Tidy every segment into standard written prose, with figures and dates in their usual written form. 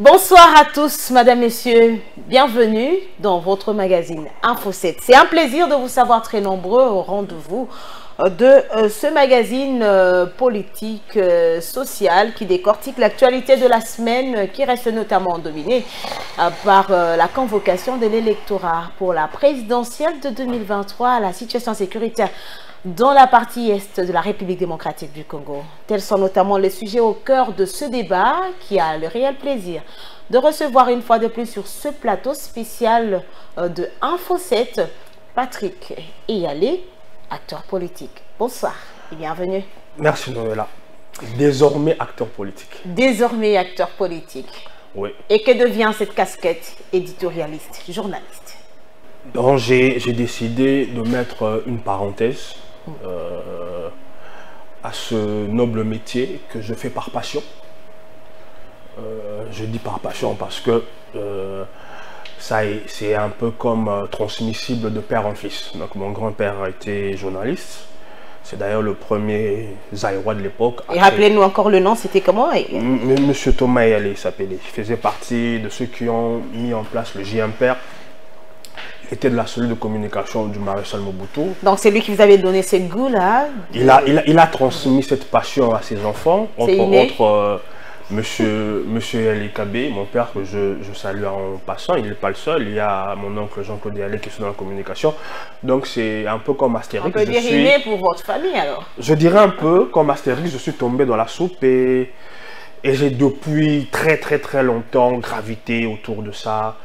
Bonsoir à tous, mesdames, messieurs. Bienvenue dans votre magazine Info 7. C'est un plaisir de vous savoir très nombreux au rendez-vous de ce magazine politique, social qui décortique l'actualité de la semaine qui reste notamment dominée par la convocation de l'électorat pour la présidentielle de 2023, la situation sécuritaire dans la partie est de la République démocratique du Congo. Tels sont notamment les sujets au cœur de ce débat qui a le réel plaisir de recevoir une fois de plus sur ce plateau spécial de Info 7, Patrick Eyalé, acteur politique. Bonsoir et bienvenue. Merci Noëlla. Désormais acteur politique. Désormais acteur politique. Oui. Et que devient cette casquette éditorialiste, journaliste? Donc j'ai décidé de mettre une parenthèse à ce noble métier que je fais par passion. Je dis par passion parce que c'est un peu comme transmissible de père en fils. Donc mon grand-père a été journaliste. C'est d'ailleurs le premier Zaïrois de l'époque. Et rappelez-nous encore le nom, c'était comment? Monsieur Thomas Eyalé s'appelait. Il faisait partie de ceux qui ont mis en place le JMPR. Il était de la cellule de communication du maréchal Mobutu. Donc c'est lui qui vous avait donné ce goût-là? Il a transmis cette passion à ses enfants, entre autres monsieur Eyalé Kabé, mon père que je salue en passant. Il n'est pas le seul, il y a mon oncle Jean-Claude Eyalé qui est dans la communication. Donc c'est un peu comme Astérix. On peut dériver pour votre famille alors? Je dirais un peu comme Astérix, je suis tombé dans la soupe et j'ai depuis très longtemps gravité autour de ça.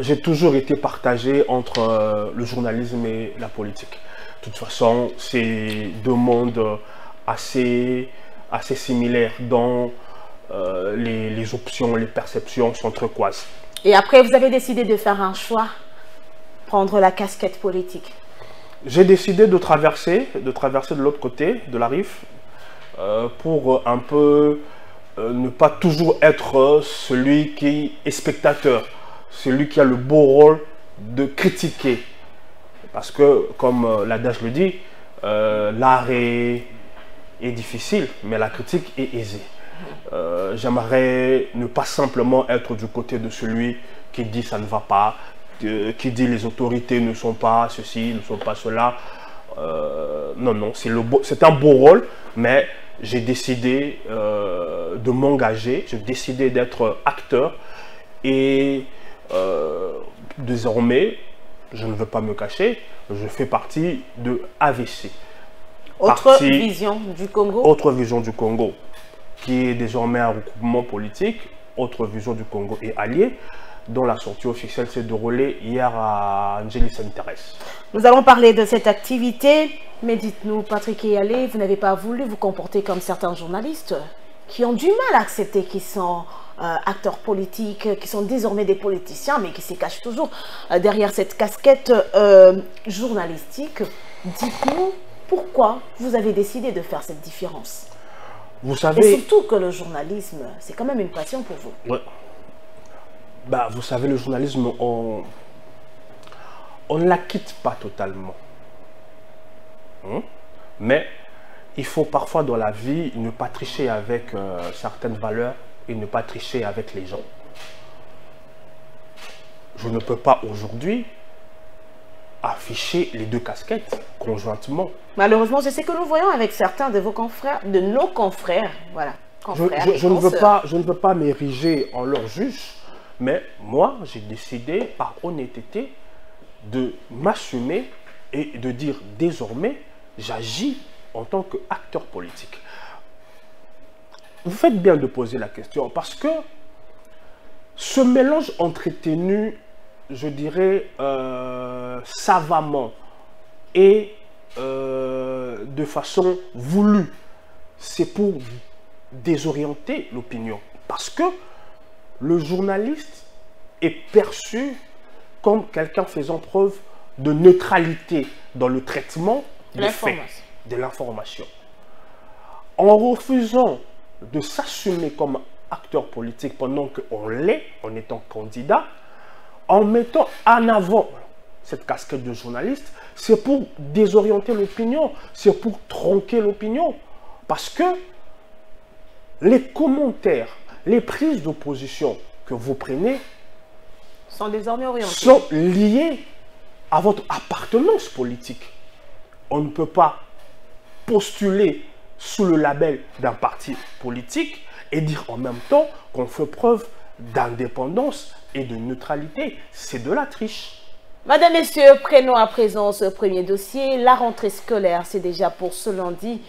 J'ai toujours été partagé entre le journalisme et la politique. De toute façon, c'est deux mondes assez similaires dont les options, les perceptions s'entrecroisent. Et après, vous avez décidé de faire un choix, prendre la casquette politique? J'ai décidé de traverser de l'autre côté de la rive pour un peu ne pas toujours être celui qui est spectateur. Celui qui a le beau rôle de critiquer. Parce que, comme l'adage le dit, l'art est difficile, mais la critique est aisée. J'aimerais ne pas simplement être du côté de celui qui dit ça ne va pas, qui dit les autorités ne sont pas ceci, ne sont pas cela. Non, c'est un beau rôle, mais j'ai décidé de m'engager, j'ai décidé d'être acteur et désormais, je ne veux pas me cacher, je fais partie de AVC. Autre vision du Congo? Autre vision du Congo, qui est désormais un regroupement politique. Autre vision du Congo et allié, dont la sortie officielle s'est déroulée hier à Angéli Sainte-Thérèse. Nous allons parler de cette activité, mais dites-nous, Patrick Eyalé, vous n'avez pas voulu vous comporter comme certains journalistes qui ont du mal à accepter qu'ils sont acteurs politiques, qui sont désormais des politiciens, mais qui se cachent toujours derrière cette casquette journalistique. Dites-nous pourquoi vous avez décidé de faire cette différence. Vous savez... Et surtout que le journalisme, c'est quand même une passion pour vous. Ouais. Bah, vous savez, le journalisme, on ne la quitte pas totalement. Mais il faut parfois dans la vie ne pas tricher avec certaines valeurs et ne pas tricher avec les gens. Je ne peux pas aujourd'hui afficher les deux casquettes conjointement. Malheureusement, c'est ce que nous voyons avec certains de vos confrères, de nos confrères. Voilà. Je ne veux pas m'ériger en leur juge, mais moi, j'ai décidé par honnêteté de m'assumer et de dire désormais, j'agis en tant qu'acteur politique. Vous faites bien de poser la question parce que ce mélange entretenu, je dirais, savamment et de façon voulue, c'est pour désorienter l'opinion. Parce que le journaliste est perçu comme quelqu'un faisant preuve de neutralité dans le traitement des faits, de l'information. En refusant de s'assumer comme acteur politique pendant qu'on l'est, en étant candidat, en mettant en avant cette casquette de journaliste, c'est pour désorienter l'opinion, c'est pour tronquer l'opinion. Parce que les commentaires, les prises d'opposition que vous prenez sont désormais orientés. Sont liées à votre appartenance politique. On ne peut pas postuler sous le label d'un parti politique et dire en même temps qu'on fait preuve d'indépendance et de neutralité. C'est de la triche. Madame, Messieurs, prenons à présent ce premier dossier. La rentrée scolaire, c'est déjà pour ce lundi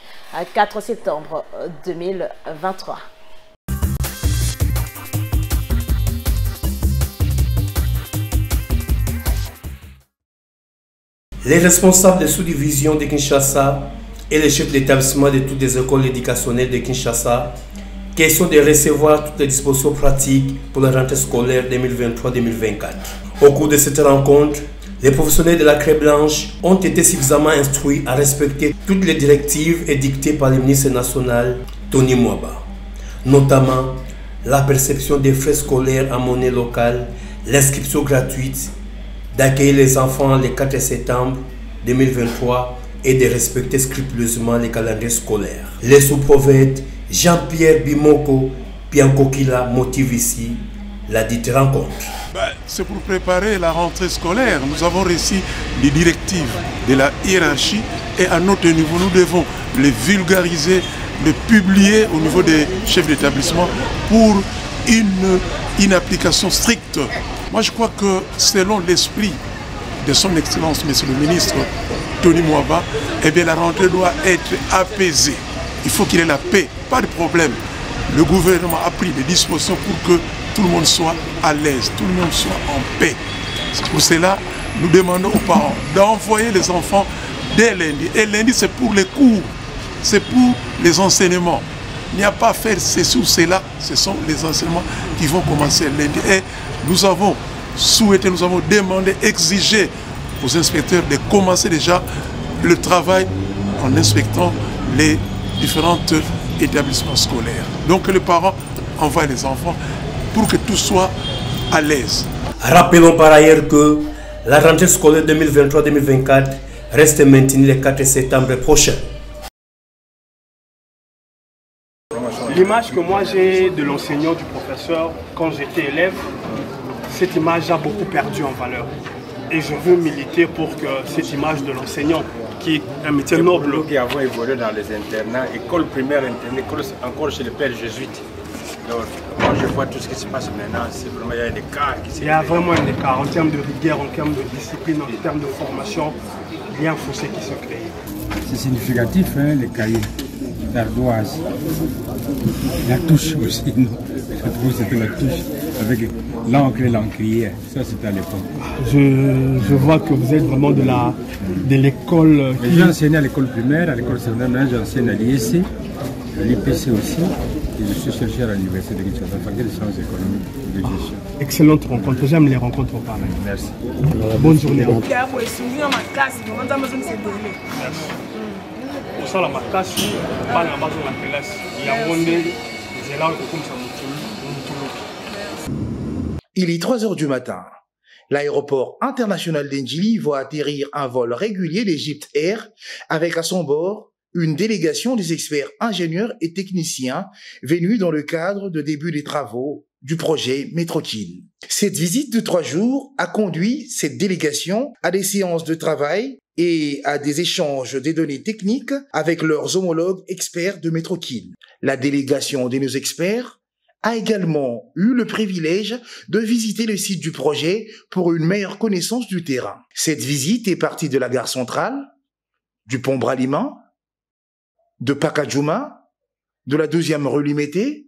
4 septembre 2023. Les responsables des sous-divisions de Kinshasa et les chefs d'établissement de toutes les écoles éducationnelles de Kinshasa, question de recevoir toutes les dispositions pratiques pour la rentrée scolaire 2023-2024. Au cours de cette rencontre, les professionnels de la Craie Blanche ont été suffisamment instruits à respecter toutes les directives édictées par le ministre national Tony Mwaba, notamment la perception des frais scolaires en monnaie locale, l'inscription gratuite, d'accueillir les enfants le 4 septembre 2023 et de respecter scrupuleusement les calendriers scolaires. Les sous-prophètes Jean-Pierre Bimoko Piankokila motive ici la dite rencontre. C'est pour préparer la rentrée scolaire. Nous avons reçu les directives de la hiérarchie et à notre niveau, nous devons les vulgariser, les publier au niveau des chefs d'établissement pour une application stricte. Moi, je crois que selon l'esprit de son Excellence, Monsieur le Ministre Tony Mwaba, eh bien, la rentrée doit être apaisée. Il faut qu'il y ait la paix, pas de problème. Le gouvernement a pris des dispositions pour que tout le monde soit à l'aise, tout le monde soit en paix. C'est pour cela nous demandons aux parents d'envoyer les enfants dès lundi. Et lundi, c'est pour les cours, c'est pour les enseignements. Il n'y a pas à faire ceci ou cela, ce sont les enseignements qui vont commencer lundi. Et nous avons souhaité, nous avons demandé, exigé aux inspecteurs de commencer déjà le travail en inspectant les différents établissements scolaires. Donc les parents envoient les enfants pour que tout soit à l'aise. Rappelons par ailleurs que la rentrée scolaire 2023-2024 reste maintenue le 4 septembre prochain. L'image que moi j'ai de l'enseignant, du professeur, quand j'étais élève, cette image a beaucoup perdu en valeur. Et je veux militer pour que cette image de l'enseignant, qui est un métier noble... Nous qui avons évolué dans les internats, école primaire, internat, école encore chez les pères jésuites. Donc, quand je vois tout ce qui se passe maintenant, c'est vraiment, il y a un écart. Il y a vraiment un écart en termes de rigueur, en termes de discipline, en termes de formation. Il y a un fossé qui se crée. C'est significatif, hein, les cahiers d'ardoise. La touche aussi, non? Je trouve que c'était la touche avec l'encre et l'encrier. Ça, c'était à l'époque. Je vois que vous êtes vraiment de l'école. J'ai enseigné à l'école primaire, à l'école secondaire, j'enseigne à l'IEC, à l'IPC aussi. Et je suis chercheur à l'université de Kinshasa, faculté de sciences économiques et de gestion. Excellente rencontre, j'aime les rencontres pareilles. Merci. Bonne journée. Il est 3 h du matin. L'aéroport international d'Ndjili voit atterrir un vol régulier d'Egypte Air avec à son bord une délégation des experts ingénieurs et techniciens venus dans le cadre de début des travaux du projet Métrokin. Cette visite de 3 jours a conduit cette délégation à des séances de travail et à des échanges des données techniques avec leurs homologues experts de Métrokin. La délégation de nos experts a également eu le privilège de visiter le site du projet pour une meilleure connaissance du terrain. Cette visite est partie de la gare centrale, du pont Bralima, de Pakadjouma, de la 2e rue Limité,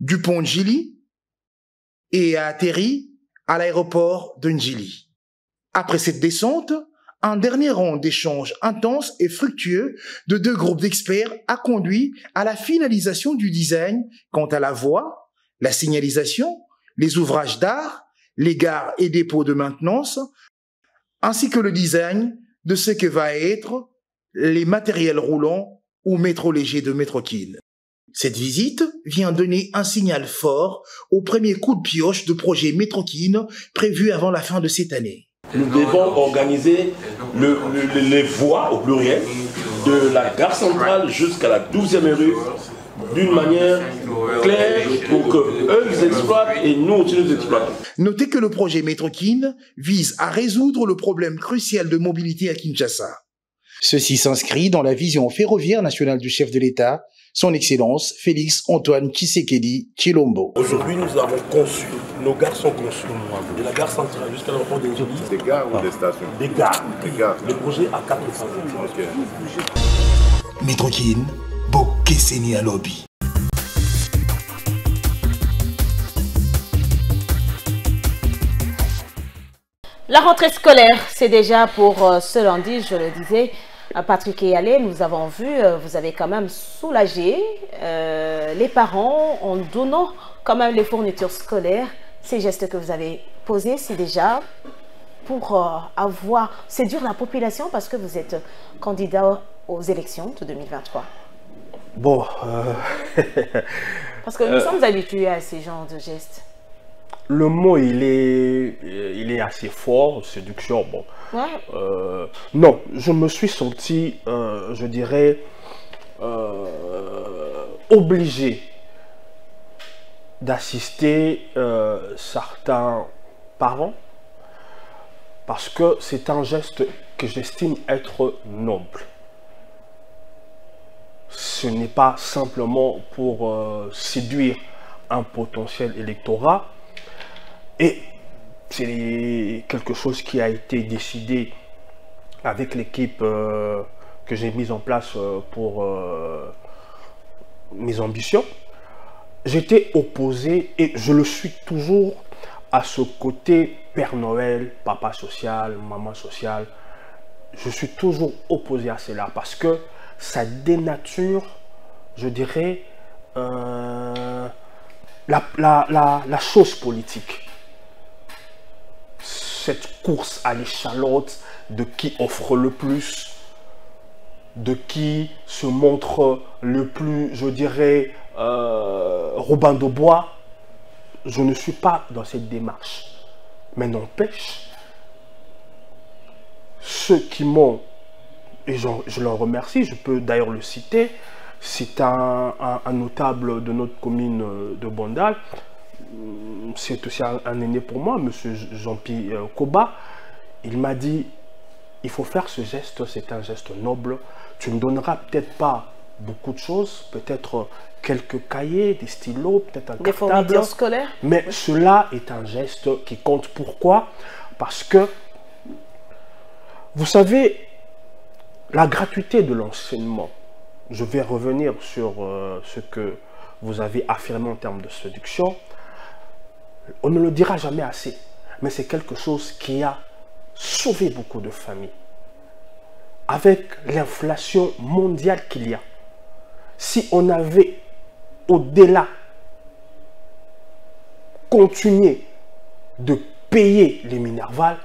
du pont Ndjili et a atterri à l'aéroport de Ndjili. Après cette descente, un dernier round d'échanges intenses et fructueux de 2 groupes d'experts a conduit à la finalisation du design quant à la voie, la signalisation, les ouvrages d'art, les gares et dépôts de maintenance, ainsi que le design de ce que va être les matériels roulants ou métro léger de Métrokin. Cette visite vient donner un signal fort au premier coup de pioche de projet Métrokin prévu avant la fin de cette année. Nous devons organiser les voies au pluriel de la gare centrale jusqu'à la 12e rue d'une manière claire pour qu'eux ils exploitent et nous aussi nous exploitons. Notez que le projet Métrokin vise à résoudre le problème crucial de mobilité à Kinshasa. Ceci s'inscrit dans la vision ferroviaire nationale du chef de l'État, son Excellence Félix Antoine Tshisekedi Tshilombo. Aujourd'hui, nous avons conçu, nos gares sont conçues, de la gare centrale jusqu'à l'aéroport d'Enjoli. Des gares ou des stations? Des gares. Le projet a 4 phases. Métrokin, Bokeseni à lobby. La rentrée scolaire, c'est déjà pour ce lundi, je le disais. Patrick et Allé, nous avons vu, vous avez quand même soulagé les parents en donnant quand même les fournitures scolaires. Ces gestes que vous avez posés, c'est déjà pour séduire la population parce que vous êtes candidat aux élections de 2023. Bon. Parce que nous sommes habitués à ces genres de gestes. Le mot, il est assez fort, séduction, bon. Ouais. Non, je me suis senti, je dirais, obligé d'assister certains parents parce que c'est un geste que j'estime être noble. Ce n'est pas simplement pour séduire un potentiel électorat. Et c'est quelque chose qui a été décidé avec l'équipe que j'ai mise en place pour mes ambitions. J'étais opposé, et je le suis toujours, à ce côté Père Noël, papa social, maman sociale. Je suis toujours opposé à cela parce que ça dénature, je dirais, la chose politique. Cette course à l'échalote de qui offre le plus, de qui se montre le plus, je dirais, Robin de Bois. Je ne suis pas dans cette démarche. Mais n'empêche, ceux qui m'ont, et je leur remercie, je peux d'ailleurs le citer, c'est un notable de notre commune de Bondal. C'est aussi un aîné pour moi, M. Jean-Pierre Koba. Il m'a dit, il faut faire ce geste, c'est un geste noble. Tu ne donneras peut-être pas beaucoup de choses, peut-être quelques cahiers, des stylos, peut-être un cartable. Des fournitures scolaires. Mais cela est un geste qui compte. Pourquoi? Parce que, vous savez, la gratuité de l'enseignement, je vais revenir sur ce que vous avez affirmé en termes de séduction. On ne le dira jamais assez, mais c'est quelque chose qui a sauvé beaucoup de familles. Avec l'inflation mondiale qu'il y a, si on avait au-delà continué de payer les Minerval,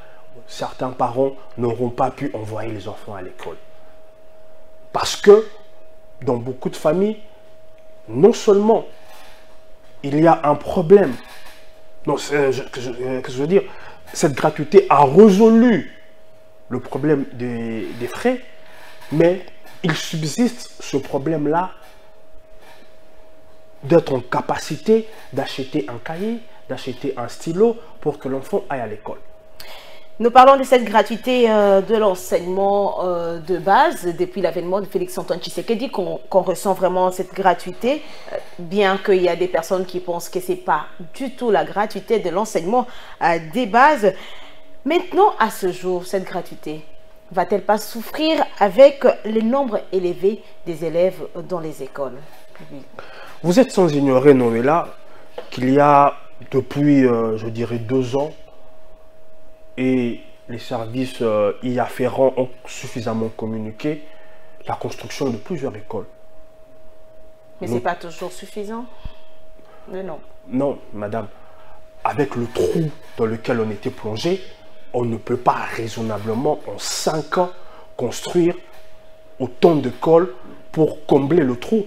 certains parents n'auront pas pu envoyer les enfants à l'école. Parce que dans beaucoup de familles, non seulement il y a un problème, non, que je veux dire, cette gratuité a résolu le problème des frais, mais il subsiste ce problème-là d'être en capacité d'acheter un cahier, d'acheter un stylo pour que l'enfant aille à l'école. Nous parlons de cette gratuité de l'enseignement de base depuis l'avènement de Félix Antoine Tshisekedi qu'on ressent vraiment cette gratuité, bien qu'il y a des personnes qui pensent que ce n'est pas du tout la gratuité de l'enseignement des bases. Maintenant, à ce jour, cette gratuité va-t-elle pas souffrir avec le nombre élevé des élèves dans les écoles publiques? Vous êtes sans ignorer, Noëlla, qu'il y a depuis, je dirais, 2 ans, et les services y afférents ont suffisamment communiqué la construction de plusieurs écoles. Mais ce n'est pas toujours suffisant? Mais non. Non, madame. Avec le trou dans lequel on était plongé, on ne peut pas raisonnablement, en 5 ans, construire autant d'écoles pour combler le trou.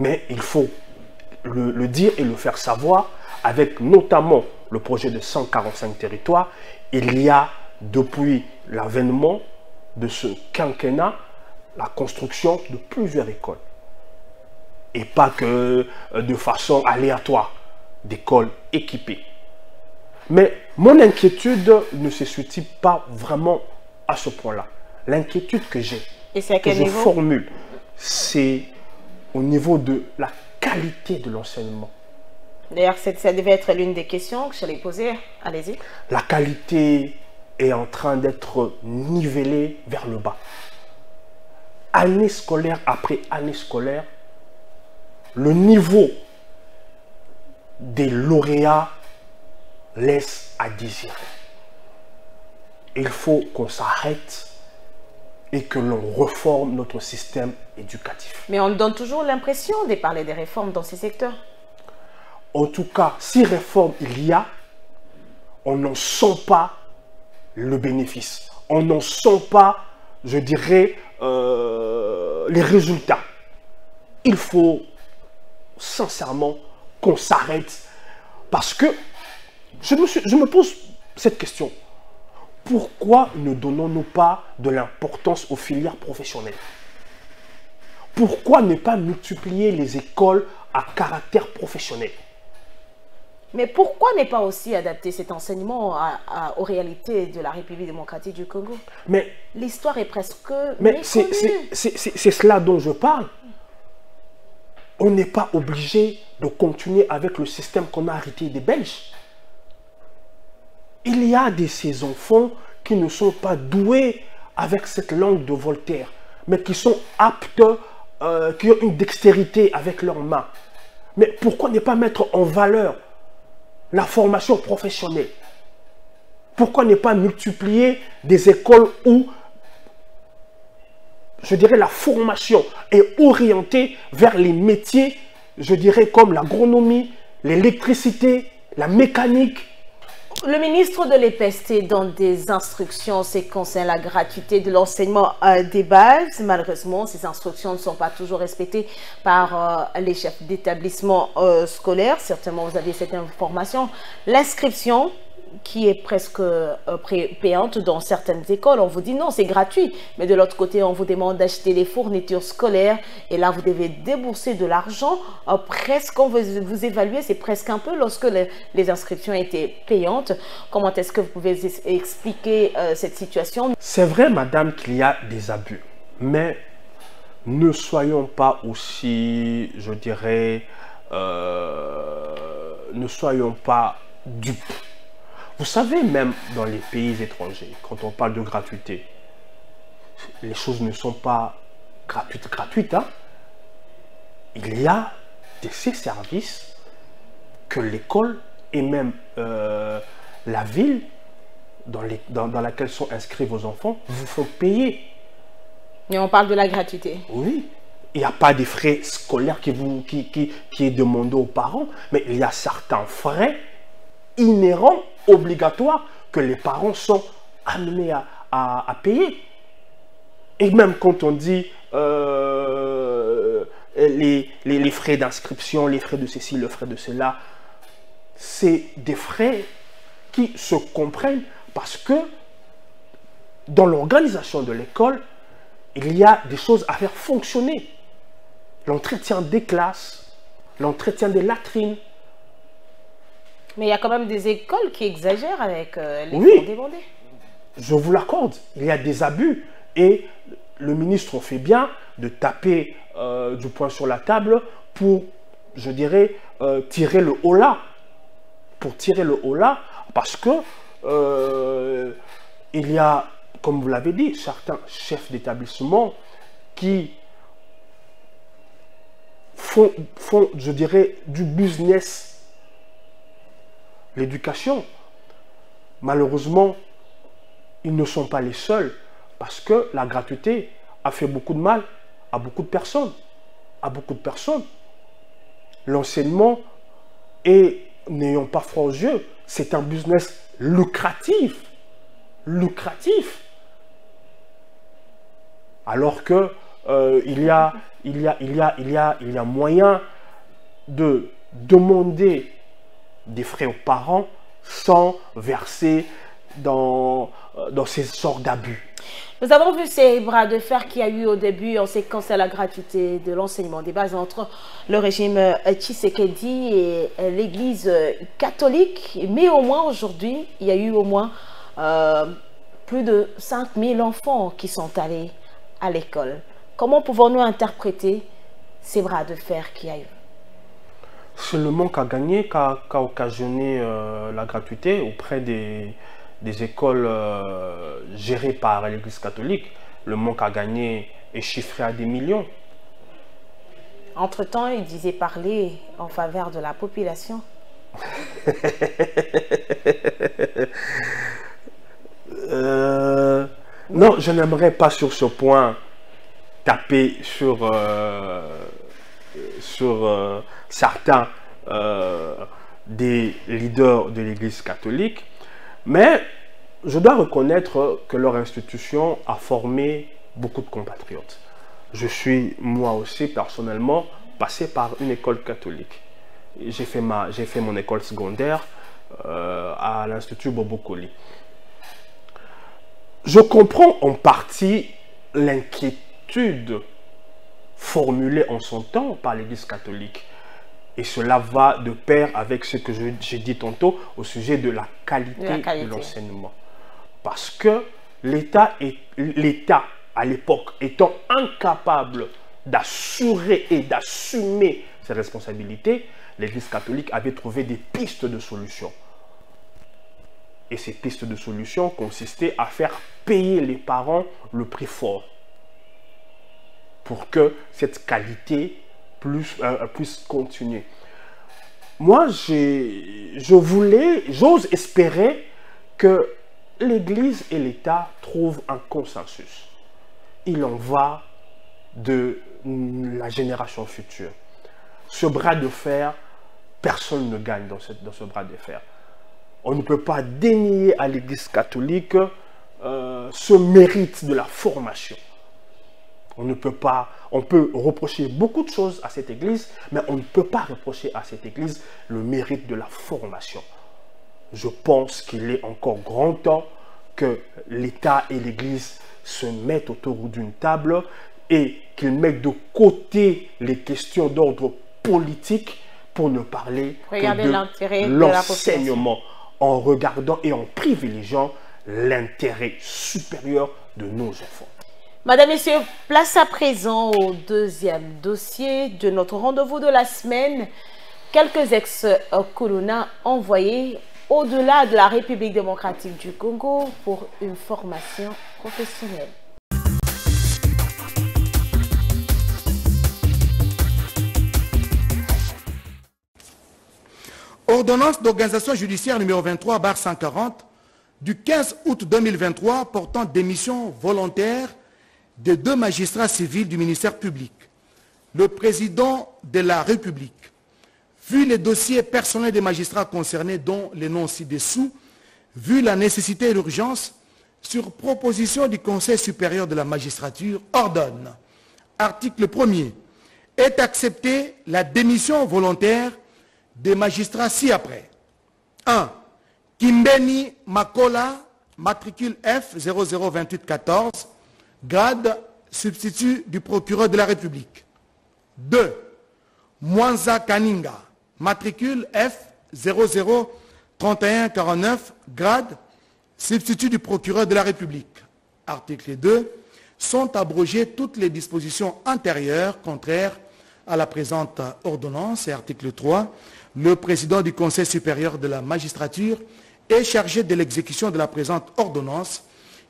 Mais il faut le dire et le faire savoir, avec notamment le projet de 145 territoires. Il y a, depuis l'avènement de ce quinquennat, la construction de plusieurs écoles. et pas que de façon aléatoire, d'écoles équipées. Mais mon inquiétude ne se situe pas vraiment à ce point-là. L'inquiétude que j'ai, que je formule, c'est au niveau de la qualité de l'enseignement. D'ailleurs, ça devait être l'une des questions que j'allais poser. Allez-y. La qualité est en train d'être nivelée vers le bas. Année scolaire après année scolaire, le niveau des lauréats laisse à désirer. Il faut qu'on s'arrête et que l'on reforme notre système éducatif. Mais on donne toujours l'impression de parler des réformes dans ces secteurs. En tout cas, si réforme il y a, on n'en sent pas le bénéfice. On n'en sent pas, je dirais, les résultats. Il faut sincèrement qu'on s'arrête parce que je me pose cette question. Pourquoi ne donnons-nous pas de l'importance aux filières professionnelles? Pourquoi ne pas multiplier les écoles à caractère professionnel? Mais pourquoi ne pas aussi adapter cet enseignement aux réalités de la République démocratique du Congo? Mais l'histoire est presque... Mais c'est cela dont je parle. On n'est pas obligé de continuer avec le système qu'on a hérité des Belges. Il y a ces enfants qui ne sont pas doués avec cette langue de Voltaire, mais qui sont aptes, qui ont une dextérité avec leurs mains. Mais pourquoi ne pas mettre en valeur la formation professionnelle? Pourquoi ne pas multiplier des écoles où, je dirais, la formation est orientée vers les métiers, je dirais, comme l'agronomie, l'électricité, la mécanique? Le ministre de l'EPST donne des instructions concernant la gratuité de l'enseignement des bases. Malheureusement, ces instructions ne sont pas toujours respectées par les chefs d'établissement scolaire. Certainement, vous avez cette information. L'inscription qui est presque payante dans certaines écoles, on vous dit non, c'est gratuit. Mais de l'autre côté, on vous demande d'acheter des fournitures scolaires et là, vous devez débourser de l'argent. Presque, on veut vous évaluer, c'est presque un peu lorsque les inscriptions étaient payantes. Comment est-ce que vous pouvez expliquer cette situation? C'est vrai, madame, qu'il y a des abus. Mais ne soyons pas aussi, je dirais, ne soyons pas dupes. Vous savez, même dans les pays étrangers, quand on parle de gratuité, les choses ne sont pas gratuites. Hein? Il y a ces services que l'école et même la ville dans laquelle sont inscrits vos enfants vous font payer. Mais on parle de la gratuité. Oui. Il n'y a pas des frais scolaires qui est demandé aux parents, mais il y a certains frais inhérents, obligatoires, que les parents sont amenés à payer. Et même quand on dit les frais d'inscription, les frais de ceci, le frais de cela, c'est des frais qui se comprennent parce que dans l'organisation de l'école, il y a des choses à faire fonctionner. L'entretien des classes, l'entretien des latrines. Mais il y a quand même des écoles qui exagèrent avec les fonds demandés. Je vous l'accorde, il y a des abus. Et le ministre fait bien de taper du poing sur la table pour, je dirais, tirer le holà. Pour tirer le holà, parce que il y a, comme vous l'avez dit, certains chefs d'établissement qui font, je dirais, du business. L'éducation, malheureusement, ils ne sont pas les seuls parce que la gratuité a fait beaucoup de mal à beaucoup de personnes. L'enseignement, et n'ayons pas froid aux yeux, c'est un business lucratif. Alors que il y a moyen de demander des frais aux parents sans verser dans ces sortes d'abus. Nous avons vu ces bras de fer qu'il y a eu au début en séquence à la gratuité de l'enseignement des bases entre le régime Tshisekedi et l'Église catholique. Mais au moins aujourd'hui, il y a eu au moins plus de 5000 enfants qui sont allés à l'école. Comment pouvons-nous interpréter ces bras de fer qu'il y a eu? C'est le manque à gagner qu'a occasionné la gratuité auprès des écoles gérées par l'Église catholique. Le manque à gagner est chiffré à des millions. Entre-temps, il disait parler en faveur de la population. Non, je n'aimerais pas sur ce point taper sur certains des leaders de l'Église catholique, mais je dois reconnaître que leur institution a formé beaucoup de compatriotes. Je suis moi aussi personnellement passé par une école catholique. J'ai fait mon école secondaire à l'Institut Bobokoli. Je comprends en partie l'inquiétude formulée en son temps par l'Église catholique. Et cela va de pair avec ce que j'ai dit tantôt au sujet de la qualité de l'enseignement. Parce que l'État, à l'époque, étant incapable d'assurer et d'assumer ses responsabilités, l'Église catholique avait trouvé des pistes de solutions. Et ces pistes de solutions consistaient à faire payer les parents le prix fort pour que cette qualité puisse continuer. Moi, j'ose espérer que l'Église et l'État trouvent un consensus. Il en va de la génération future. Ce bras de fer, personne ne gagne dans ce bras de fer. On ne peut pas dénier à l'Église catholique ce mérite de la formation. On peut reprocher beaucoup de choses à cette Église, mais on ne peut pas reprocher à cette Église le mérite de la formation. Je pense qu'il est encore grand temps que l'État et l'Église se mettent autour d'une table et qu'ils mettent de côté les questions d'ordre politique pour ne parler que de l'enseignement, en regardant et en privilégiant l'intérêt supérieur de nos enfants. Madame, Messieurs, place à présent au deuxième dossier de notre rendez-vous de la semaine. Quelques ex-colonna envoyés au-delà de la République démocratique du Congo pour une formation professionnelle. Ordonnance d'organisation judiciaire numéro 23/140 du 15 août 2023 portant démission volontaire de 2 magistrats civils du ministère public. Le président de la République, vu les dossiers personnels des magistrats concernés dont les noms ci-dessous, vu la nécessité et l'urgence, sur proposition du Conseil supérieur de la magistrature, ordonne, article 1er, est acceptée la démission volontaire des magistrats ci-après. 1. Kimbeni Makola, matricule F 002814, grade substitut du procureur de la République. 2. Mwanza Kaninga, matricule F 003149, grade substitut du procureur de la République. Article 2. Sont abrogées toutes les dispositions antérieures contraires à la présente ordonnance. Et article 3. Le président du Conseil supérieur de la magistrature est chargé de l'exécution de la présente ordonnance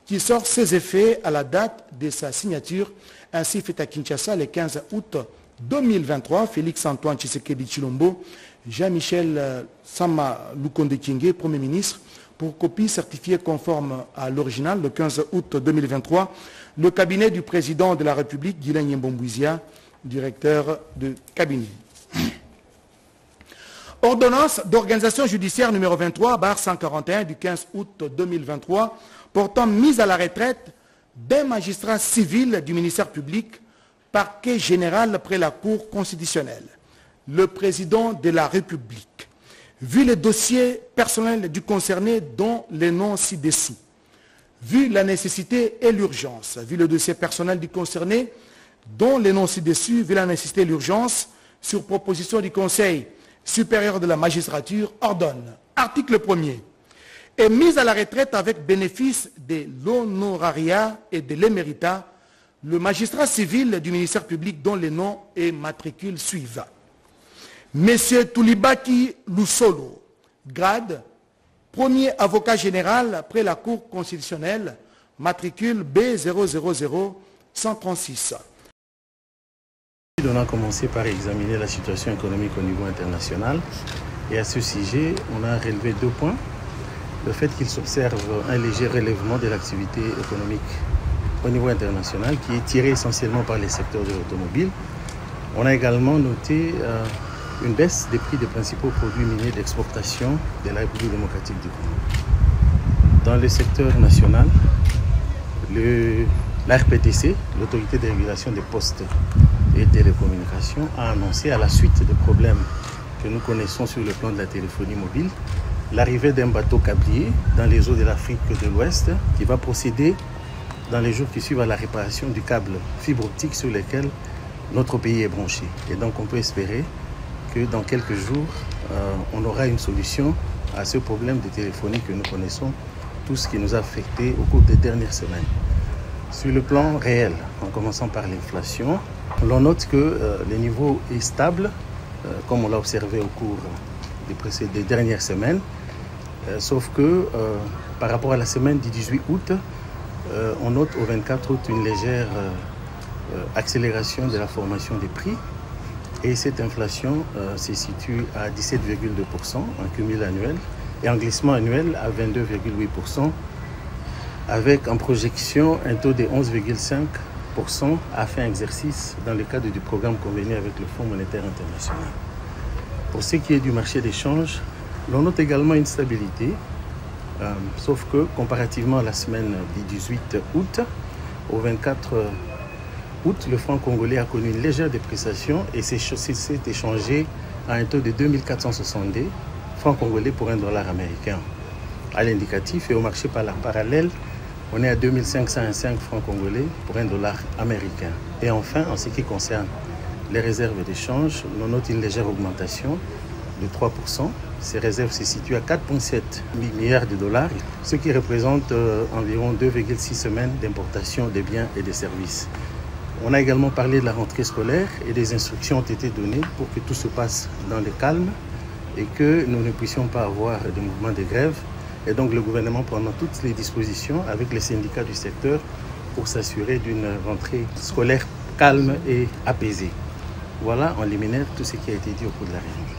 qui sort ses effets à la date de sa signature, ainsi fait à Kinshasa le 15 août 2023. Félix Antoine Tshisekedi Tshilombo, Jean-Michel Sama Lukonde Kyenge, Premier ministre, pour copie certifiée conforme à l'original le 15 août 2023. Le cabinet du président de la République, Guilain Yembombouizia, directeur de cabinet. Ordonnance d'organisation judiciaire numéro 23/141 du 15 août 2023 portant mise à la retraite d'un magistrat civil du ministère public, parquet général près la Cour constitutionnelle. Le président de la République, vu les dossiers personnels du concerné dont les noms ci-dessous, vu la nécessité et l'urgence, vu le dossier personnel du concerné dont les noms ci-dessus, vu la nécessité et l'urgence, sur proposition du Conseil supérieur de la magistrature, ordonne, article 1er, est mise à la retraite avec bénéfice de l'honorariat et de l'éméritat le magistrat civil du ministère public dont les noms et matricules suivent. Monsieur Toulibaki Lusolo, grade, premier avocat général après la Cour constitutionnelle, matricule B000136. On a commencé par examiner la situation économique au niveau international et à ce sujet, on a relevé 2 points. Le fait qu'il s'observe un léger relèvement de l'activité économique au niveau international qui est tiré essentiellement par les secteurs de l'automobile. On a également noté une baisse des prix des principaux produits miniers d'exportation de la République démocratique du Congo. Dans le secteur national, la RPTC, l'autorité de régulation des postes et télécommunications, a annoncé à la suite des problèmes que nous connaissons sur le plan de la téléphonie mobile, l'arrivée d'un bateau câblier dans les eaux de l'Afrique de l'Ouest qui va procéder dans les jours qui suivent à la réparation du câble fibre optique sur lequel notre pays est branché. Et donc on peut espérer que dans quelques jours, on aura une solution à ce problème de téléphonie que nous connaissons, tout ce qui nous a affecté au cours des dernières semaines. Sur le plan réel, en commençant par l'inflation, l'on note que le niveau est stable, comme on l'a observé au cours des dernières semaines, sauf que par rapport à la semaine du 18 août, on note au 24 août une légère accélération de la formation des prix et cette inflation se situe à 17,2% en cumul annuel et en glissement annuel à 22,8% avec en projection un taux de 11,5% à fin exercice dans le cadre du programme convenu avec le Fonds monétaire international. Pour ce qui est du marché d'échange, l'on note également une stabilité. Sauf que, comparativement à la semaine du 18 août, au 24 août, le franc congolais a connu une légère dépréciation et s'est échangé à un taux de 2462 francs congolais pour $1 américain. À l'indicatif et au marché parallèle, on est à 2505 francs congolais pour $1 américain. Et enfin, en ce qui concerne les réserves d'échange, on note une légère augmentation de 3%. Ces réserves se situent à 4,7 milliards de dollars, ce qui représente environ 2,6 semaines d'importation des biens et des services. On a également parlé de la rentrée scolaire et des instructions ont été données pour que tout se passe dans le calme et que nous ne puissions pas avoir de mouvements de grève. Et donc le gouvernement prendra toutes les dispositions avec les syndicats du secteur pour s'assurer d'une rentrée scolaire calme et apaisée. Voilà en liminaire tout ce qui a été dit au cours de la réunion.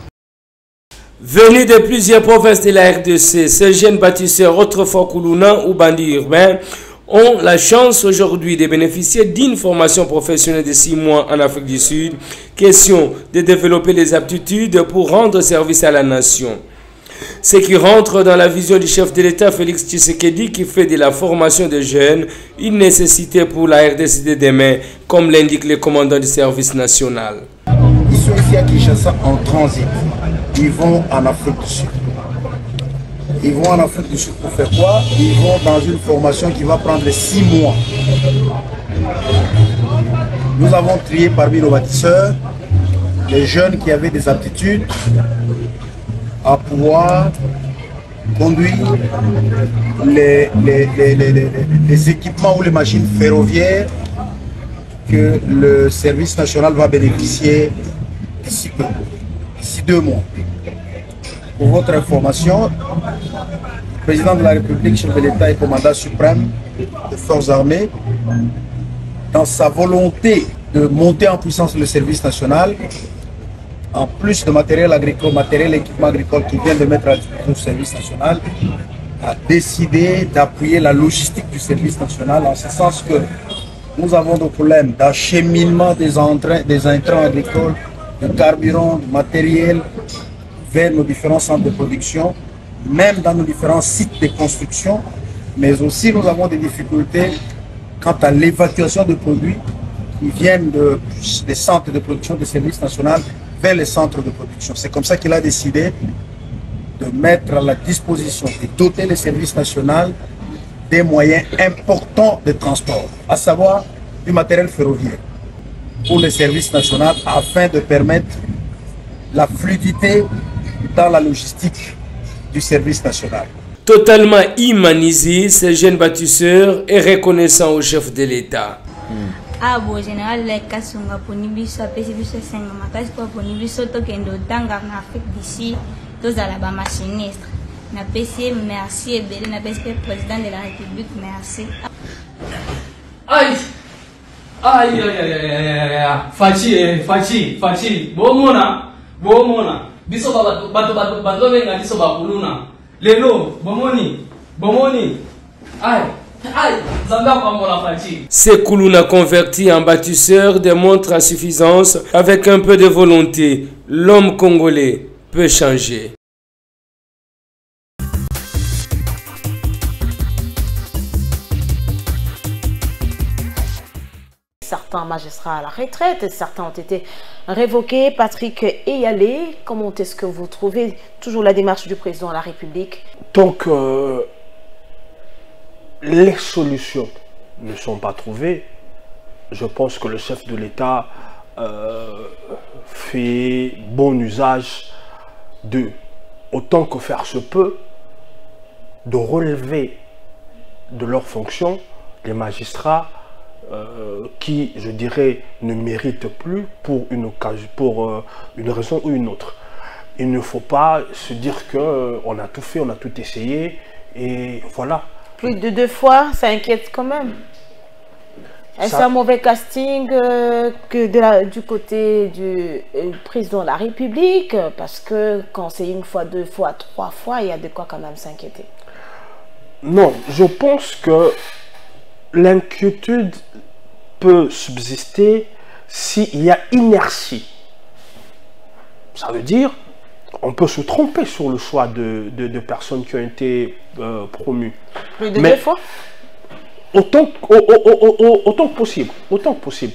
Venus de plusieurs provinces de la RDC, ces jeunes bâtisseurs autrefois Koulouna ou bandits urbains ont la chance aujourd'hui de bénéficier d'une formation professionnelle de 6 mois en Afrique du Sud. Question de développer les aptitudes pour rendre service à la nation. Ce qui rentre dans la vision du chef de l'État Félix Tshisekedi qui fait de la formation des jeunes une nécessité pour la RDC de demain, comme l'indique le commandant du service national. Ils sont ici à Kinshasa en transit. Ils vont en Afrique du Sud. Ils vont en Afrique du Sud pour faire quoi? Ils vont dans une formation qui va prendre 6 mois. Nous avons trié parmi nos bâtisseurs les jeunes qui avaient des aptitudes à pouvoir conduire les équipements ou les machines ferroviaires que le service national va bénéficier d'ici peu, d'ici 2 mois. Pour votre information, le président de la République, chef de l'État et commandant suprême des forces armées, dans sa volonté de monter en puissance le service national, en plus de matériel agricole, matériel et équipement agricole qu'il vient de mettre à disposition du service national, a décidé d'appuyer la logistique du service national en ce sens que nous avons des problèmes d'acheminement des intrants agricoles, de carburant, de matériel vers nos différents centres de production, même dans nos différents sites de construction, mais aussi nous avons des difficultés quant à l'évacuation de produits qui viennent des centres de production du service national vers les centres de production. C'est comme ça qu'il a décidé mettre à la disposition et doter le service national des moyens importants de transport, à savoir du matériel ferroviaire pour le service national afin de permettre la fluidité dans la logistique du service national. Totalement humanisé, ce jeune bâtisseur est reconnaissant au chef de l'État. Ah bon, général, les cas sont pour nous, ça peut se faire 5 mois, pour nous, ça peut être dans l'Afrique d'ici, tous à la machiniste. Na PC, merci, et bien, na PC, président de la République, merci. Aïe! Aïe, aïe, aïe, aïe, aïe, Fachi, bomona, biso bato venga biso bakuluna, lelo, bomoni, aïe. Ces Kuluna convertis en bâtisseurs démontrent à suffisance, avec un peu de volonté, l'homme congolais peut changer. Certains magistrats à la retraite, certains ont été révoqués. Patrick Eyalé, comment est-ce que vous trouvez toujours la démarche du président de la République? Donc, les solutions ne sont pas trouvées. Je pense que le chef de l'État fait bon usage de, autant que faire se peut, de relever de leurs fonctions les magistrats qui, je dirais, ne méritent plus pour une raison ou une autre. Il ne faut pas se dire qu'on a tout fait, on a tout essayé, et voilà. Plus de 2 fois, ça inquiète quand même. Est-ce un mauvais casting du côté du président de la République? Parce que quand c'est 1 fois, 2 fois, 3 fois, il y a de quoi quand même s'inquiéter. Non, je pense que l'inquiétude peut subsister s'il y a inertie. Ça veut dire on peut se tromper sur le choix de personnes qui ont été promues. Plus de 2 fois? Autant que possible. Autant que possible.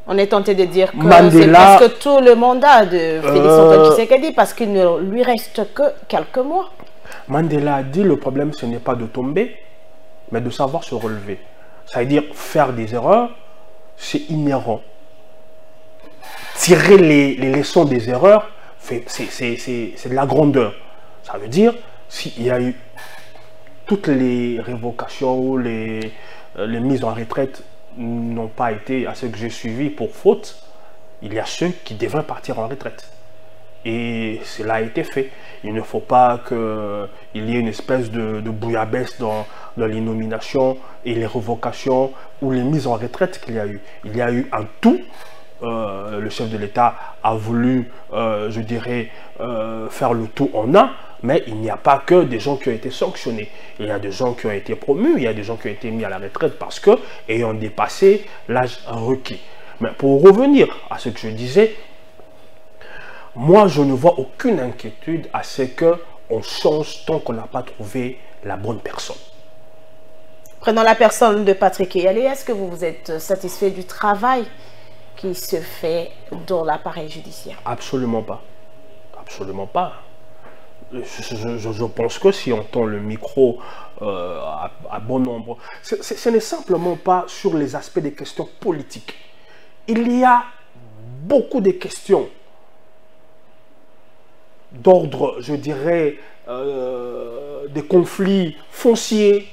On est tenté de dire que c'est presque tout le mandat de Félix Antoine Tshisekedi parce qu'il ne lui reste que quelques mois. Mandela a dit le problème ce n'est pas de tomber, mais de savoir se relever. Ça veut dire faire des erreurs, c'est inhérent. Tirer les leçons des erreurs, c'est de la grandeur. Ça veut dire, s'il y a eu toutes les révocations ou les mises en retraite n'ont pas été, à ce que j'ai suivi, pour faute, il y a ceux qui devraient partir en retraite. Et cela a été fait. Il ne faut pas qu'il y ait une espèce de bouillabaisse dans les nominations et les révocations ou les mises en retraite qu'il y a eu. Il y a eu un tout. Le chef de l'État a voulu, je dirais, faire le tout en un, mais il n'y a pas que des gens qui ont été sanctionnés. Il y a des gens qui ont été promus, il y a des gens qui ont été mis à la retraite parce que ayant dépassé l'âge requis. Mais pour revenir à ce que je disais, moi je ne vois aucune inquiétude à ce qu'on change tant qu'on n'a pas trouvé la bonne personne. Prenons la personne de Patrick Eyalé. Est-ce que vous êtes satisfait du travail qui se fait dans l'appareil judiciaire? Absolument pas. Absolument pas. Je pense que si on tend le micro à bon nombre, ce n'est simplement pas sur les aspects des questions politiques. Il y a beaucoup de questions d'ordre, je dirais, des conflits fonciers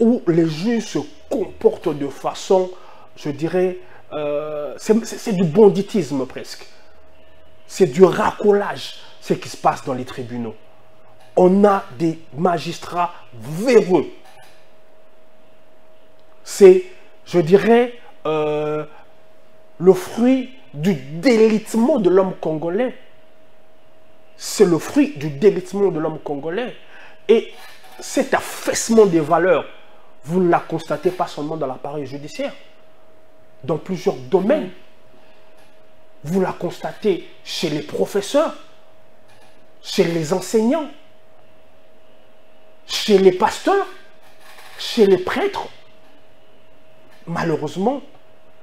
où les juges se comportent de façon, je dirais, c'est du banditisme presque. C'est du racolage, ce qui se passe dans les tribunaux. On a des magistrats véreux. C'est, je dirais, le fruit du délitement de l'homme congolais. C'est le fruit du délitement de l'homme congolais. Et cet affaissement des valeurs, vous ne la constatez pas seulement dans l'appareil judiciaire, dans plusieurs domaines. Vous la constatez chez les professeurs, chez les enseignants, chez les pasteurs, chez les prêtres, malheureusement,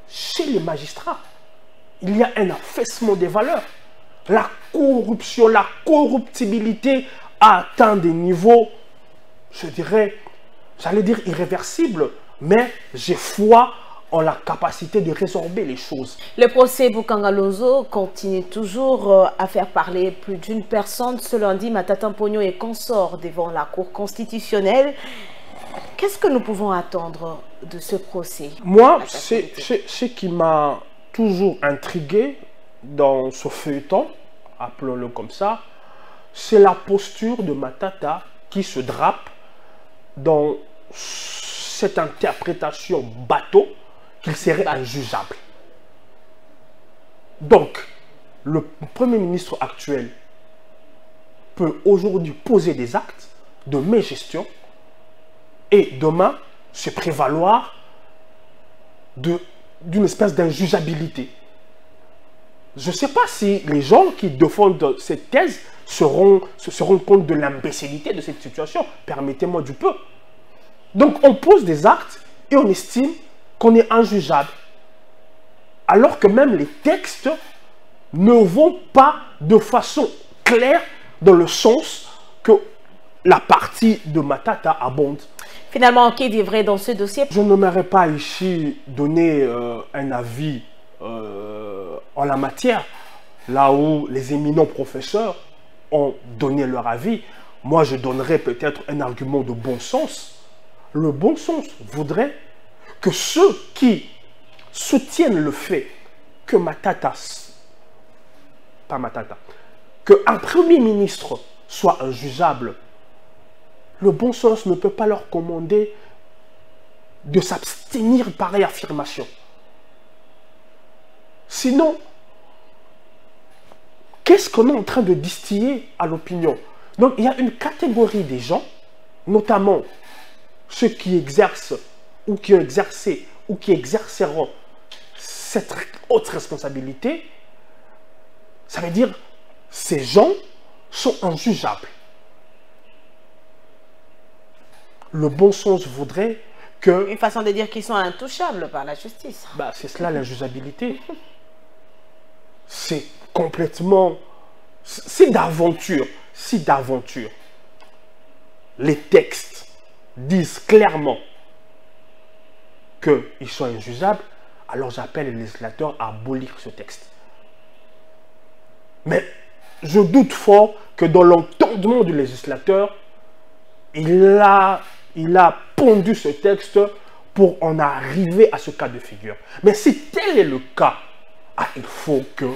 chez les magistrats. Il y a un affaissement des valeurs. la corruption, la corruptibilité a atteint des niveaux, je dirais, j'allais dire irréversibles, mais j'ai foi en la capacité de résorber les choses. Le procès Bukanga-Lozo continue toujours à faire parler plus d'une personne. Ce lundi, Matata Mponyo est consort devant la Cour constitutionnelle. Qu'est-ce que nous pouvons attendre de ce procès? Moi, ce qui m'a toujours intrigué dans ce feuilleton, appelons-le comme ça, c'est la posture de Matata qui se drape dans cette interprétation bateau qu'il serait injugeable. Donc, le Premier ministre actuel peut aujourd'hui poser des actes de mégestion et demain se prévaloir d'une espèce d'injugeabilité. Je ne sais pas si les gens qui défendent cette thèse se rendent compte de l'imbécilité de cette situation. Permettez-moi du peu. Donc, on pose des actes et on estime qu'on est injugeable. Alors que même les textes ne vont pas de façon claire dans le sens que la partie de Matata abonde. Finalement, qui dit vrai dans ce dossier? Je n'aimerais pas ici donner un avis en la matière, là où les éminents professeurs ont donné leur avis. Moi, je donnerais peut-être un argument de bon sens. Le bon sens voudrait que ceux qui soutiennent le fait que qu'un Premier ministre soit injugeable, le bon sens ne peut pas leur commander de s'abstenir de pareille affirmation. Sinon, qu'est-ce qu'on est en train de distiller à l'opinion? Donc, il y a une catégorie des gens, notamment ceux qui exercent ou qui ont exercé ou qui exerceront cette haute responsabilité. Ça veut dire ces gens sont injugeables. Le bon sens voudrait que... Une façon de dire qu'ils sont intouchables par la justice. Bah, c'est cela l'injugeabilité. C'est complètement... Si d'aventure, les textes disent clairement qu'ils sont injugeables, alors j'appelle les législateurs à abolir ce texte. Mais je doute fort que dans l'entendement du législateur, il a pondu ce texte pour en arriver à ce cas de figure. Mais si tel est le cas, il faut que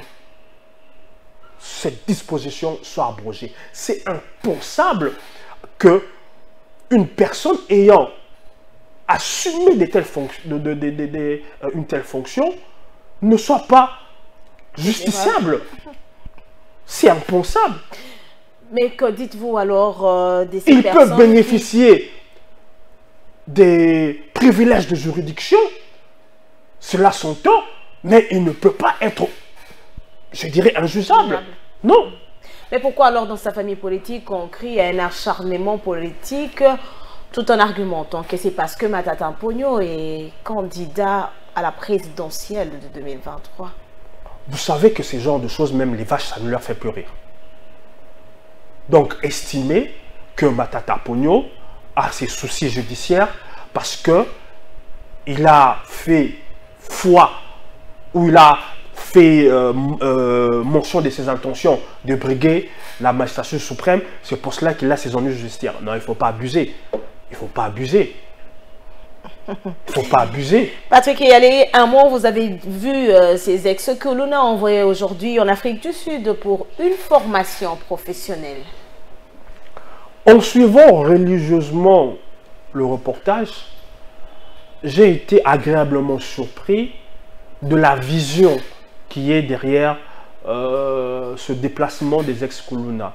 cette disposition soit abrogée. C'est impensable que une personne ayant assumé une telle fonction ne soit pas justiciable. C'est impensable. Mais que dites-vous alors de ces Ils personnes peuvent bénéficier des privilèges de juridiction, cela s'entend, mais il ne peut pas être, je dirais, injugeable. Non. Mais pourquoi alors dans sa famille politique on crie à un acharnement politique tout en argumentant que c'est parce que Matata Mponyo est candidat à la présidentielle de 2023? Vous savez que ce genre de choses, même les vaches, ça ne leur fait plus rire. Donc, estimer que Matata Mponyo a ses soucis judiciaires parce qu'il a fait foi ou il a fait mention de ses intentions de briguer la magistrature suprême, c'est pour cela qu'il a ses ennuis judiciaires. Non, il ne faut pas abuser. Il ne faut pas abuser. Il ne faut pas abuser. Patrick Eyalé, un mot, vous avez vu ces ex-Kuluna envoyés aujourd'hui en Afrique du Sud pour une formation professionnelle. En suivant religieusement le reportage, j'ai été agréablement surpris de la vision qui est derrière ce déplacement des ex-Kuluna.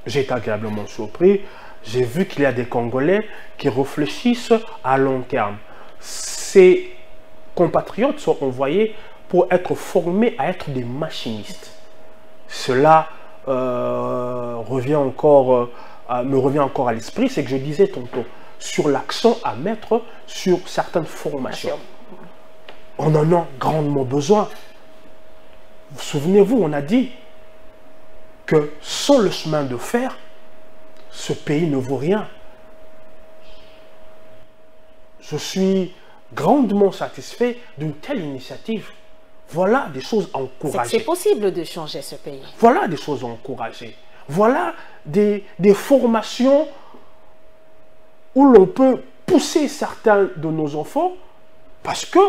J'ai été agréablement surpris. J'ai vu qu'il y a des Congolais qui réfléchissent à long terme. Ces compatriotes sont envoyés pour être formés à être des machinistes. Cela me revient encore à l'esprit, c'est que je disais tantôt, sur l'accent à mettre sur certaines formations. On en a grandement besoin. Souvenez-vous, on a dit que sans le chemin de fer, ce pays ne vaut rien. Je suis grandement satisfait d'une telle initiative. Voilà des choses à encourager. C'est possible de changer ce pays. Voilà des choses à encourager. Voilà des formations où l'on peut pousser certains de nos enfants parce que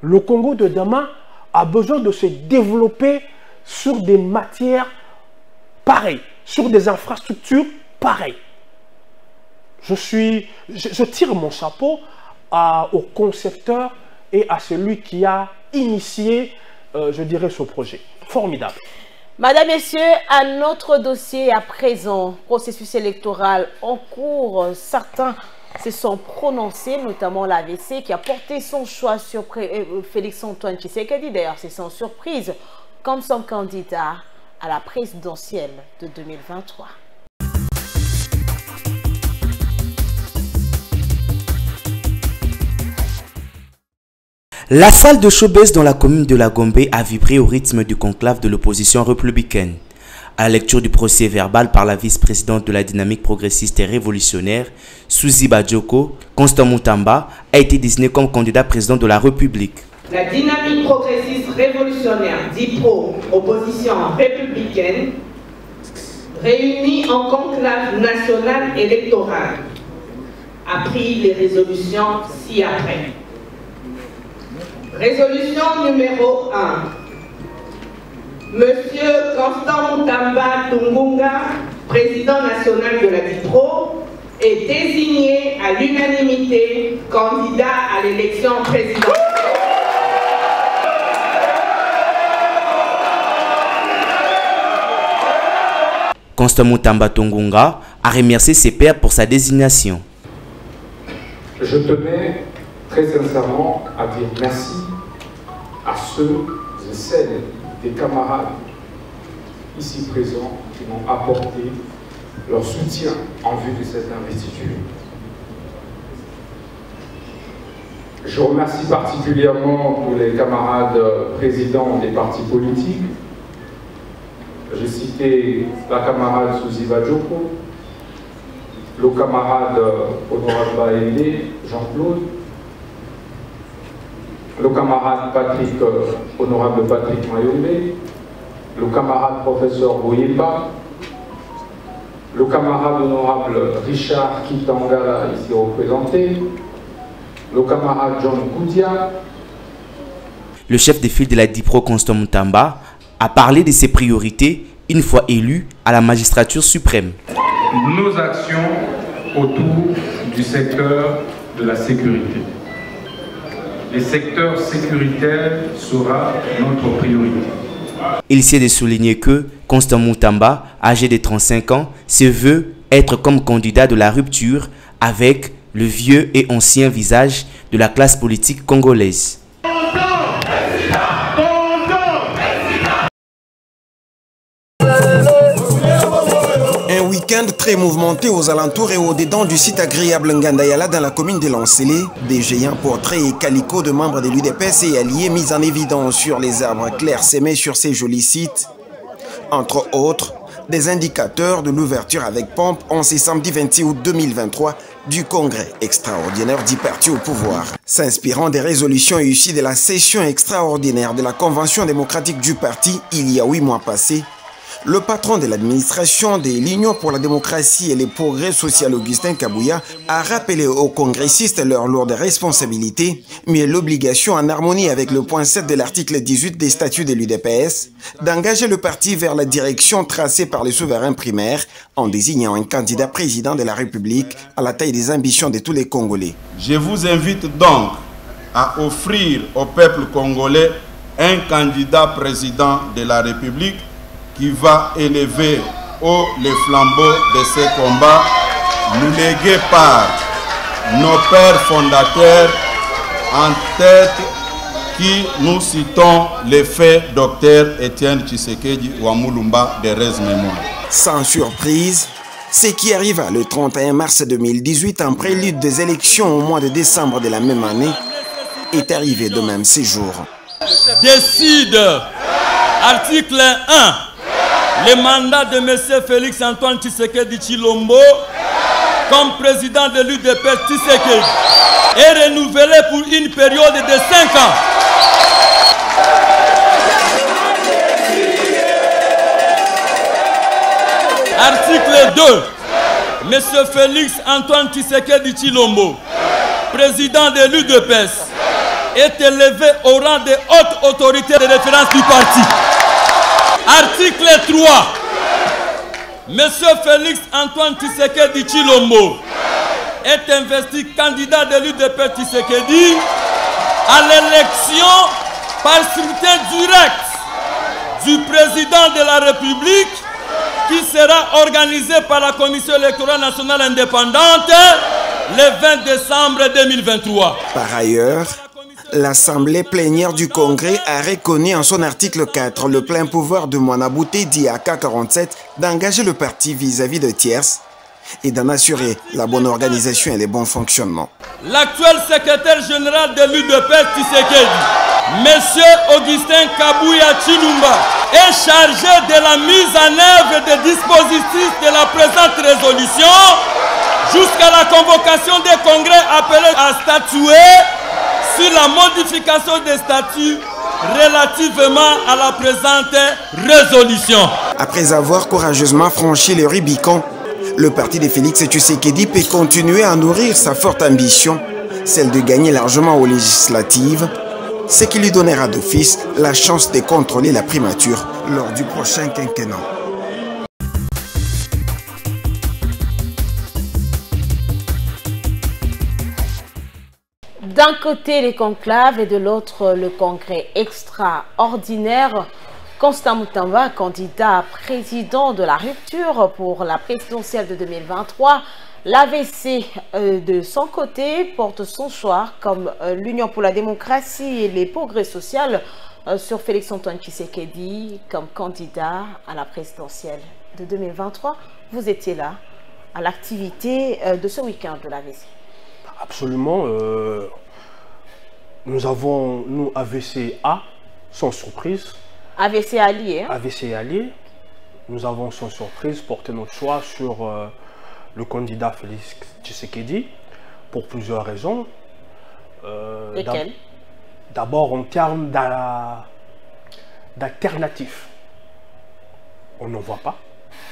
le Congo de demain a besoin de se développer sur des matières pareilles, sur des infrastructures pareilles. Je tire mon chapeau au concepteur et à celui qui a initié, je dirais, ce projet. Formidable. Madame, Messieurs, un autre dossier à présent, processus électoral en cours. Certains se sont prononcés, notamment l'AVC, qui a porté son choix sur Félix-Antoine Tshisekedi. D'ailleurs, c'est sans surprise, comme son candidat à la présidentielle de 2023. La salle de showbiz dans la commune de la Gombe a vibré au rythme du conclave de l'opposition républicaine. À la lecture du procès verbal par la vice-présidente de la dynamique progressiste et révolutionnaire, Suzy Badjoko, Constant Moutamba a été désigné comme candidat président de la République. La dynamique progressiste révolutionnaire, DIPRO, opposition républicaine, réunie en conclave national électoral, a pris les résolutions ci-après. Résolution numéro 1. Monsieur Constant Moutamba Tungunga, président national de la DIPRO, est désigné à l'unanimité candidat à l'élection présidentielle. Constant Moutamba Tungunga a remercié ses pairs pour sa désignation. Je tenais très sincèrement à dire merci à ceux et celles des camarades ici présents qui m'ont apporté leur soutien en vue de cette investiture. Je remercie particulièrement tous les camarades présidents des partis politiques. J'ai cité la camarade Suzy Badjoko, le camarade honorable Baende, Jean-Claude, le camarade honorable Patrick Mayombe, le camarade professeur Boyemba, le camarade honorable Richard Kitangala, ici représenté, le camarade John Koudia. Le chef de file de la DIPRO, Constant Moutamba, a parlé de ses priorités une fois élu à la magistrature suprême. Nos actions autour du secteur de la sécurité. Le secteur sécuritaire sera notre priorité. Il s'est de souligner que Constant Moutamba, âgé de 35 ans, se veut être comme candidat de la rupture avec le vieux et ancien visage de la classe politique congolaise. Un week-end très mouvementé aux alentours et au-dedans du site agréable Ngandayala dans la commune de Lancélé. Des géants portraits et calicots de membres de l'UDPS et alliés mis en évidence sur les arbres clairsemés sur ces jolis sites. Entre autres, des indicateurs de l'ouverture avec pompe en ce samedi 26 août 2023 du congrès extraordinaire du parti au pouvoir. S'inspirant des résolutions issues de la session extraordinaire de la Convention démocratique du parti il y a 8 mois passés, le patron de l'administration de l'Union pour la démocratie et les progrès social Augustin Kabouya a rappelé aux congressistes leurs lourdes responsabilités, mais l'obligation en harmonie avec le point 7 de l'article 18 des statuts de l'UDPS d'engager le parti vers la direction tracée par les souverains primaires en désignant un candidat président de la République à la taille des ambitions de tous les Congolais. Je vous invite donc à offrir au peuple congolais un candidat président de la République qui va élever haut les flambeaux de ces combats, nous légués par nos pères fondateurs, en tête qui nous citons les faits Dr Étienne Tshisekedi Wamulumba de Rez Mémoire. Sans surprise, ce qui arriva le 31 mars 2018 en prélude des élections au mois de décembre de la même année est arrivé de même ces jours. Décide, article 1, le mandat de M. Félix Antoine Tshisekedi Tshilombo comme président de l'UDPS Tshisekedi est renouvelé pour une période de 5 ans. Article 2. M. Félix Antoine Tshisekedi Tshilombo, président de l'UDPS, est élevé au rang de haute autorité de référence du parti. Article 3. M. Félix Antoine Tshisekedi Tshilombo est investi candidat de l'UDPS Tshisekedi à l'élection par scrutin direct du président de la République qui sera organisée par la Commission électorale nationale indépendante le 20 décembre 2023. Par ailleurs, l'Assemblée plénière du Congrès a reconnu en son article 4 le plein pouvoir de Mwanabouté dit AK-47 d'engager le parti vis-à-vis de tierces et d'en assurer la bonne organisation et le bon fonctionnement. L'actuel secrétaire général de l'UDPS Tshisekedi, M. Augustin Kabouya Chilumba, est chargé de la mise en œuvre des dispositifs de la présente résolution jusqu'à la convocation des congrès appelés à statuer sur la modification des statuts relativement à la présente résolution. Après avoir courageusement franchi le Rubicon, le parti de Félix Tshisekedi peut continuer à nourrir sa forte ambition, celle de gagner largement aux législatives, ce qui lui donnera d'office la chance de contrôler la primature lors du prochain quinquennat. D'un côté les conclaves et de l'autre le congrès extraordinaire. Constant Moutamba, candidat président de la rupture pour la présidentielle de 2023, l'AVC de son côté porte son choix comme l'Union pour la démocratie et les progrès sociaux sur Félix Antoine Tshisekedi comme candidat à la présidentielle de 2023. Vous étiez là à l'activité de ce week-end de l'AVC. Absolument. Nous avons, nous, AVC-A, sans surprise. AVC allié. Hein? AVC allié. Nous avons sans surprise porté notre choix sur le candidat Félix Tshisekedi pour plusieurs raisons. Lesquelles? D'abord en termes d'alternatifs. On n'en voit pas.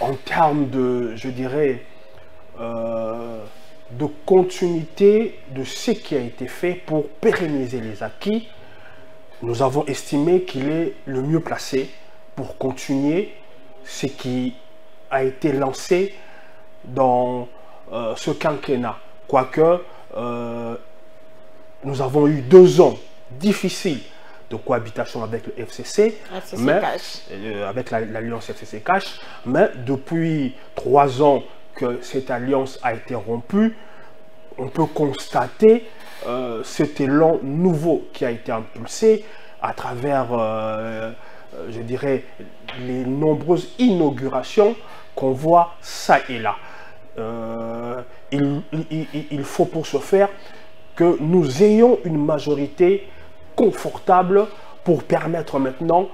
En termes de, je dirais, de continuité de ce qui a été fait pour pérenniser les acquis, nous avons estimé qu'il est le mieux placé pour continuer ce qui a été lancé dans ce quinquennat. Quoique nous avons eu 2 ans difficiles de cohabitation avec le FCC, mais, avec l'alliance FCC-Cash, mais depuis 3 ans que cette alliance a été rompue, on peut constater cet élan nouveau qui a été impulsé à travers, je dirais, les nombreuses inaugurations qu'on voit ça et là. Il faut pour ce faire que nous ayons une majorité confortable pour permettre maintenant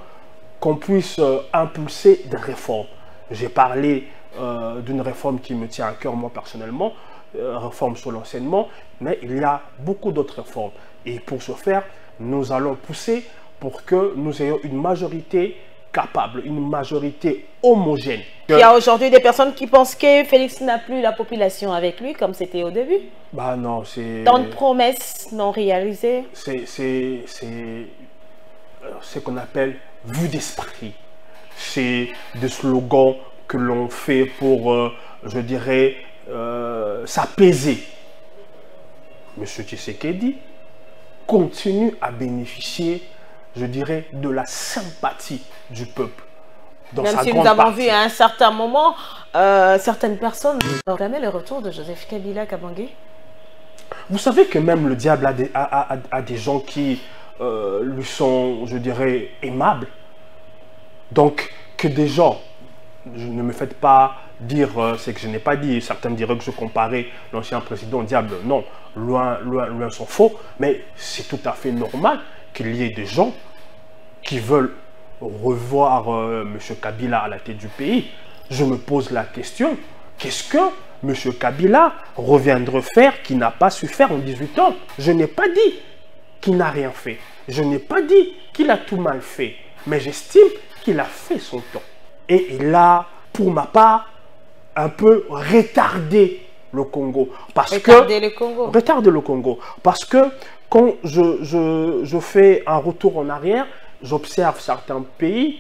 qu'on puisse impulser des réformes. J'ai parlé d'une réforme qui me tient à cœur moi personnellement, réforme sur l'enseignement, mais il y a beaucoup d'autres réformes. Et pour ce faire, nous allons pousser pour que nous ayons une majorité capable, une majorité homogène. Il y a aujourd'hui des personnes qui pensent que Félix n'a plus la population avec lui, comme c'était au début. Bah non, c'est... Tant de promesses non réalisées. C'est ce qu'on appelle vue d'esprit. C'est des slogans que l'on fait pour, je dirais, s'apaiser. Monsieur Tshisekedi continue à bénéficier, je dirais, de la sympathie du peuple. Même si nous avons vu à un certain moment, certaines personnes réclamaient le retour de Joseph Kabila Kabange. Vous savez que même le diable a des gens qui lui sont, je dirais, aimables. Donc, que des gens, ne me faites pas dire ce que je n'ai pas dit. Certains diraient que je comparais l'ancien président au diable. Non, loin s'en faut. Mais c'est tout à fait normal qu'il y ait des gens qui veulent revoir M. Kabila à la tête du pays. Je me pose la question, qu'est-ce que M. Kabila reviendrait faire qu'il n'a pas su faire en 18 ans? Je n'ai pas dit qu'il n'a rien fait. Je n'ai pas dit qu'il a tout mal fait. Mais j'estime qu'il a fait son temps. Et il a, pour ma part, un peu retardé le Congo. Retardé le Congo. Retardé le Congo. Parce que quand je fais un retour en arrière, j'observe certains pays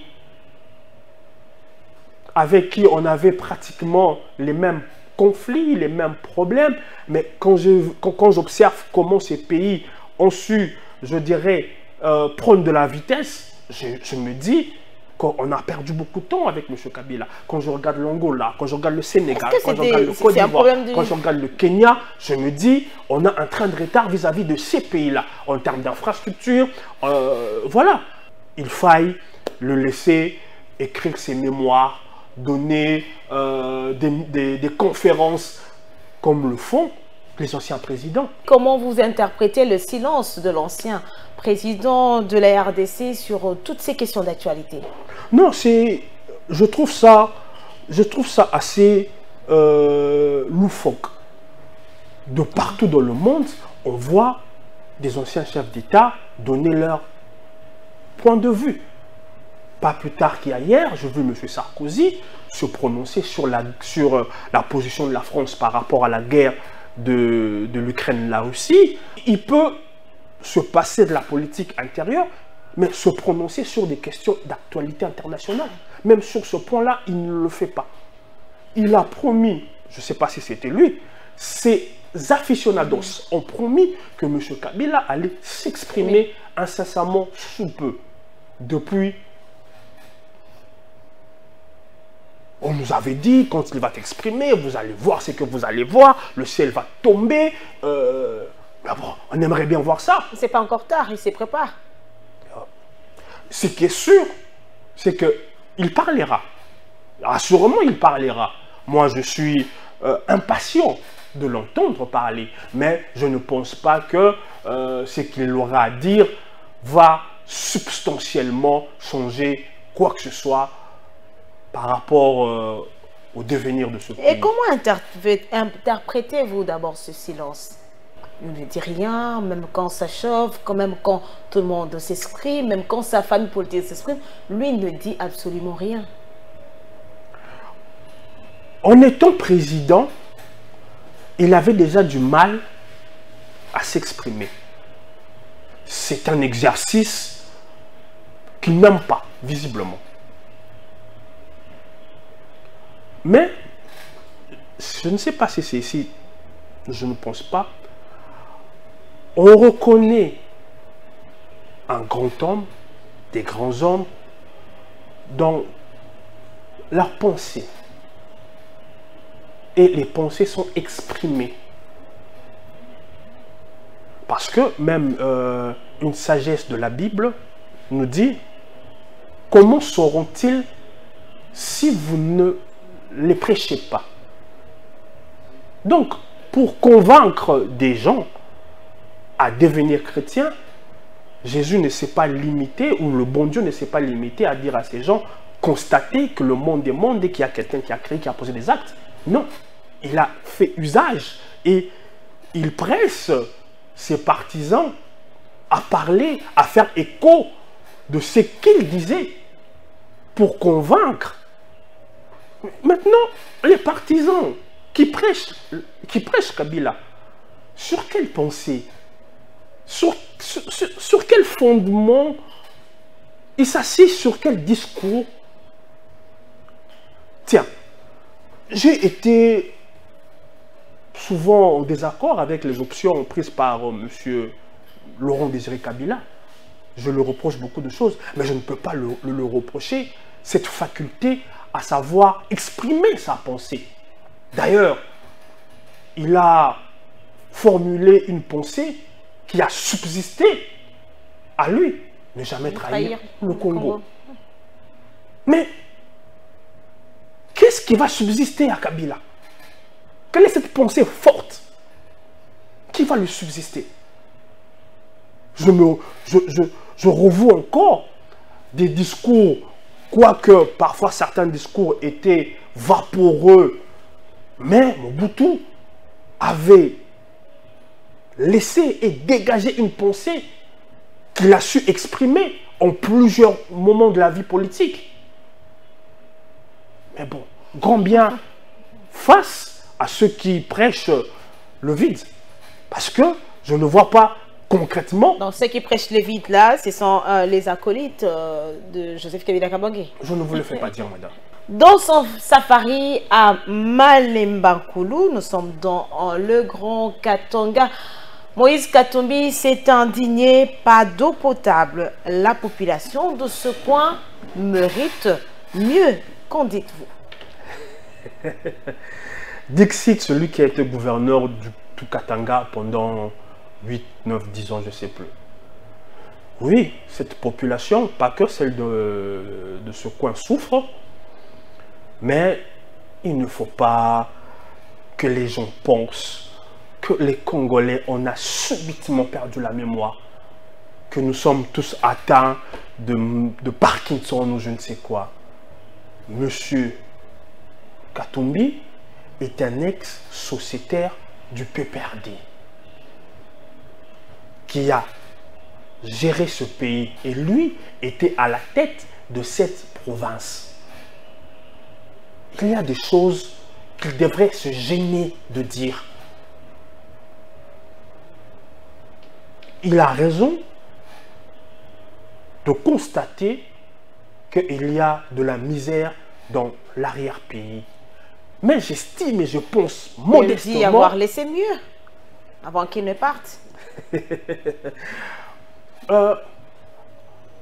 avec qui on avait pratiquement les mêmes conflits, les mêmes problèmes. Mais quand j'observe comment ces pays ont su, je dirais, prendre de la vitesse, je me dis qu'on a perdu beaucoup de temps avec M. Kabila. Quand je regarde l'Angola, quand je regarde le Sénégal, quand je regarde le Côte d'Ivoire, quand je regarde le Kenya, je me dis on a un train de retard vis-à-vis de ces pays-là, en termes d'infrastructure. Voilà. Il faille le laisser écrire ses mémoires, donner des conférences comme le font les anciens présidents. Comment vous interprétez le silence de l'ancien président de la RDC sur toutes ces questions d'actualité? Non, je trouve ça assez loufoque. De partout dans le monde, on voit des anciens chefs d'État donner leur point de vue. Pas plus tard qu'hier, je vu M. Sarkozy se prononcer sur la position de la France par rapport à la guerre de l'Ukraine et la Russie. Il peut se passer de la politique intérieure, mais se prononcer sur des questions d'actualité internationale. Même sur ce point-là, il ne le fait pas. Il a promis, je ne sais pas si c'était lui, ses aficionados ont promis que M. Kabila allait s'exprimer incessamment sous peu. Depuis, on nous avait dit, quand il va t'exprimer, vous allez voir ce que vous allez voir, le ciel va tomber. Mais bon, on aimerait bien voir ça. C'est pas encore tard, il se prépare. Ce qui est sûr, c'est qu'il parlera. Assurément, il parlera. Moi, je suis impatient de l'entendre parler, mais je ne pense pas que ce qu'il aura à dire va substantiellement changer quoi que ce soit par rapport au devenir de ce pays. Et comment interprétez-vous d'abord ce silence? Il ne dit rien, même quand ça chauffe, même quand tout le monde s'exprime, même quand sa famille politique s'exprime, lui ne dit absolument rien. En étant président, il avait déjà du mal à s'exprimer. C'est un exercice qu'il n'aime pas, visiblement. Mais, je ne sais pas si c'est ici, je ne pense pas. On reconnaît un grand homme, des grands hommes, dans leurs pensées. Et les pensées sont exprimées. Parce que même une sagesse de la Bible nous dit, comment sauront-ils si vous ne les prêchez pas? Donc, pour convaincre des gens à devenir chrétiens, Jésus ne s'est pas limité, ou le bon Dieu ne s'est pas limité à dire à ces gens, constatez que le monde est monde et qu'il y a quelqu'un qui a créé, qui a posé des actes. Non, il a fait usage et il presse ses partisans à parler, à faire écho de ce qu'il disait pour convaincre. Maintenant, les partisans qui prêchent Kabila, sur quelle pensée, sur quel fondement, ils s'assisent sur quel discours? Tiens, j'ai été souvent en désaccord avec les options prises par M. Laurent Désiré Kabila. Je lui reproche beaucoup de choses, mais je ne peux pas le reprocher cette faculté à savoir exprimer sa pensée. D'ailleurs, il a formulé une pensée qui a subsisté à lui, ne jamais trahir le Congo. Mais qu'est-ce qui va subsister à Kabila? Quelle est cette pensée forte qui va lui subsister? Je revois encore des discours, quoique parfois certains discours étaient vaporeux, mais Mobutu avait laissé et dégagé une pensée qu'il a su exprimer en plusieurs moments de la vie politique. Mais bon, grand bien face à ceux qui prêchent le vide. Parce que je ne vois pas concrètement... Donc ceux qui prêchent le vide là, ce sont les acolytes de Joseph Kabila Kabange. Je ne vous le fais pas dire, madame. Dans son safari à Malemba-Nkulu, nous sommes dans le Grand Katanga. Moïse Katumbi s'est indigné par d'eau potable. La population de ce coin mérite mieux. Qu'en dites-vous? Dixit, celui qui a été gouverneur du Katanga pendant 8, 9, 10 ans, je ne sais plus. Oui, cette population, pas que celle de ce coin souffre, mais il ne faut pas que les gens pensent que les Congolais, on a subitement perdu la mémoire, que nous sommes tous atteints de Parkinson ou je ne sais quoi. Monsieur Katumbi est un ex-sociétaire du PPRD qui a géré ce pays et lui était à la tête de cette province. Il y a des choses qu'il devrait se gêner de dire. Il a raison de constater qu'il y a de la misère dans l'arrière-pays. Mais j'estime et je pense modestement... Il dit avoir laissé mieux avant qu'il ne parte.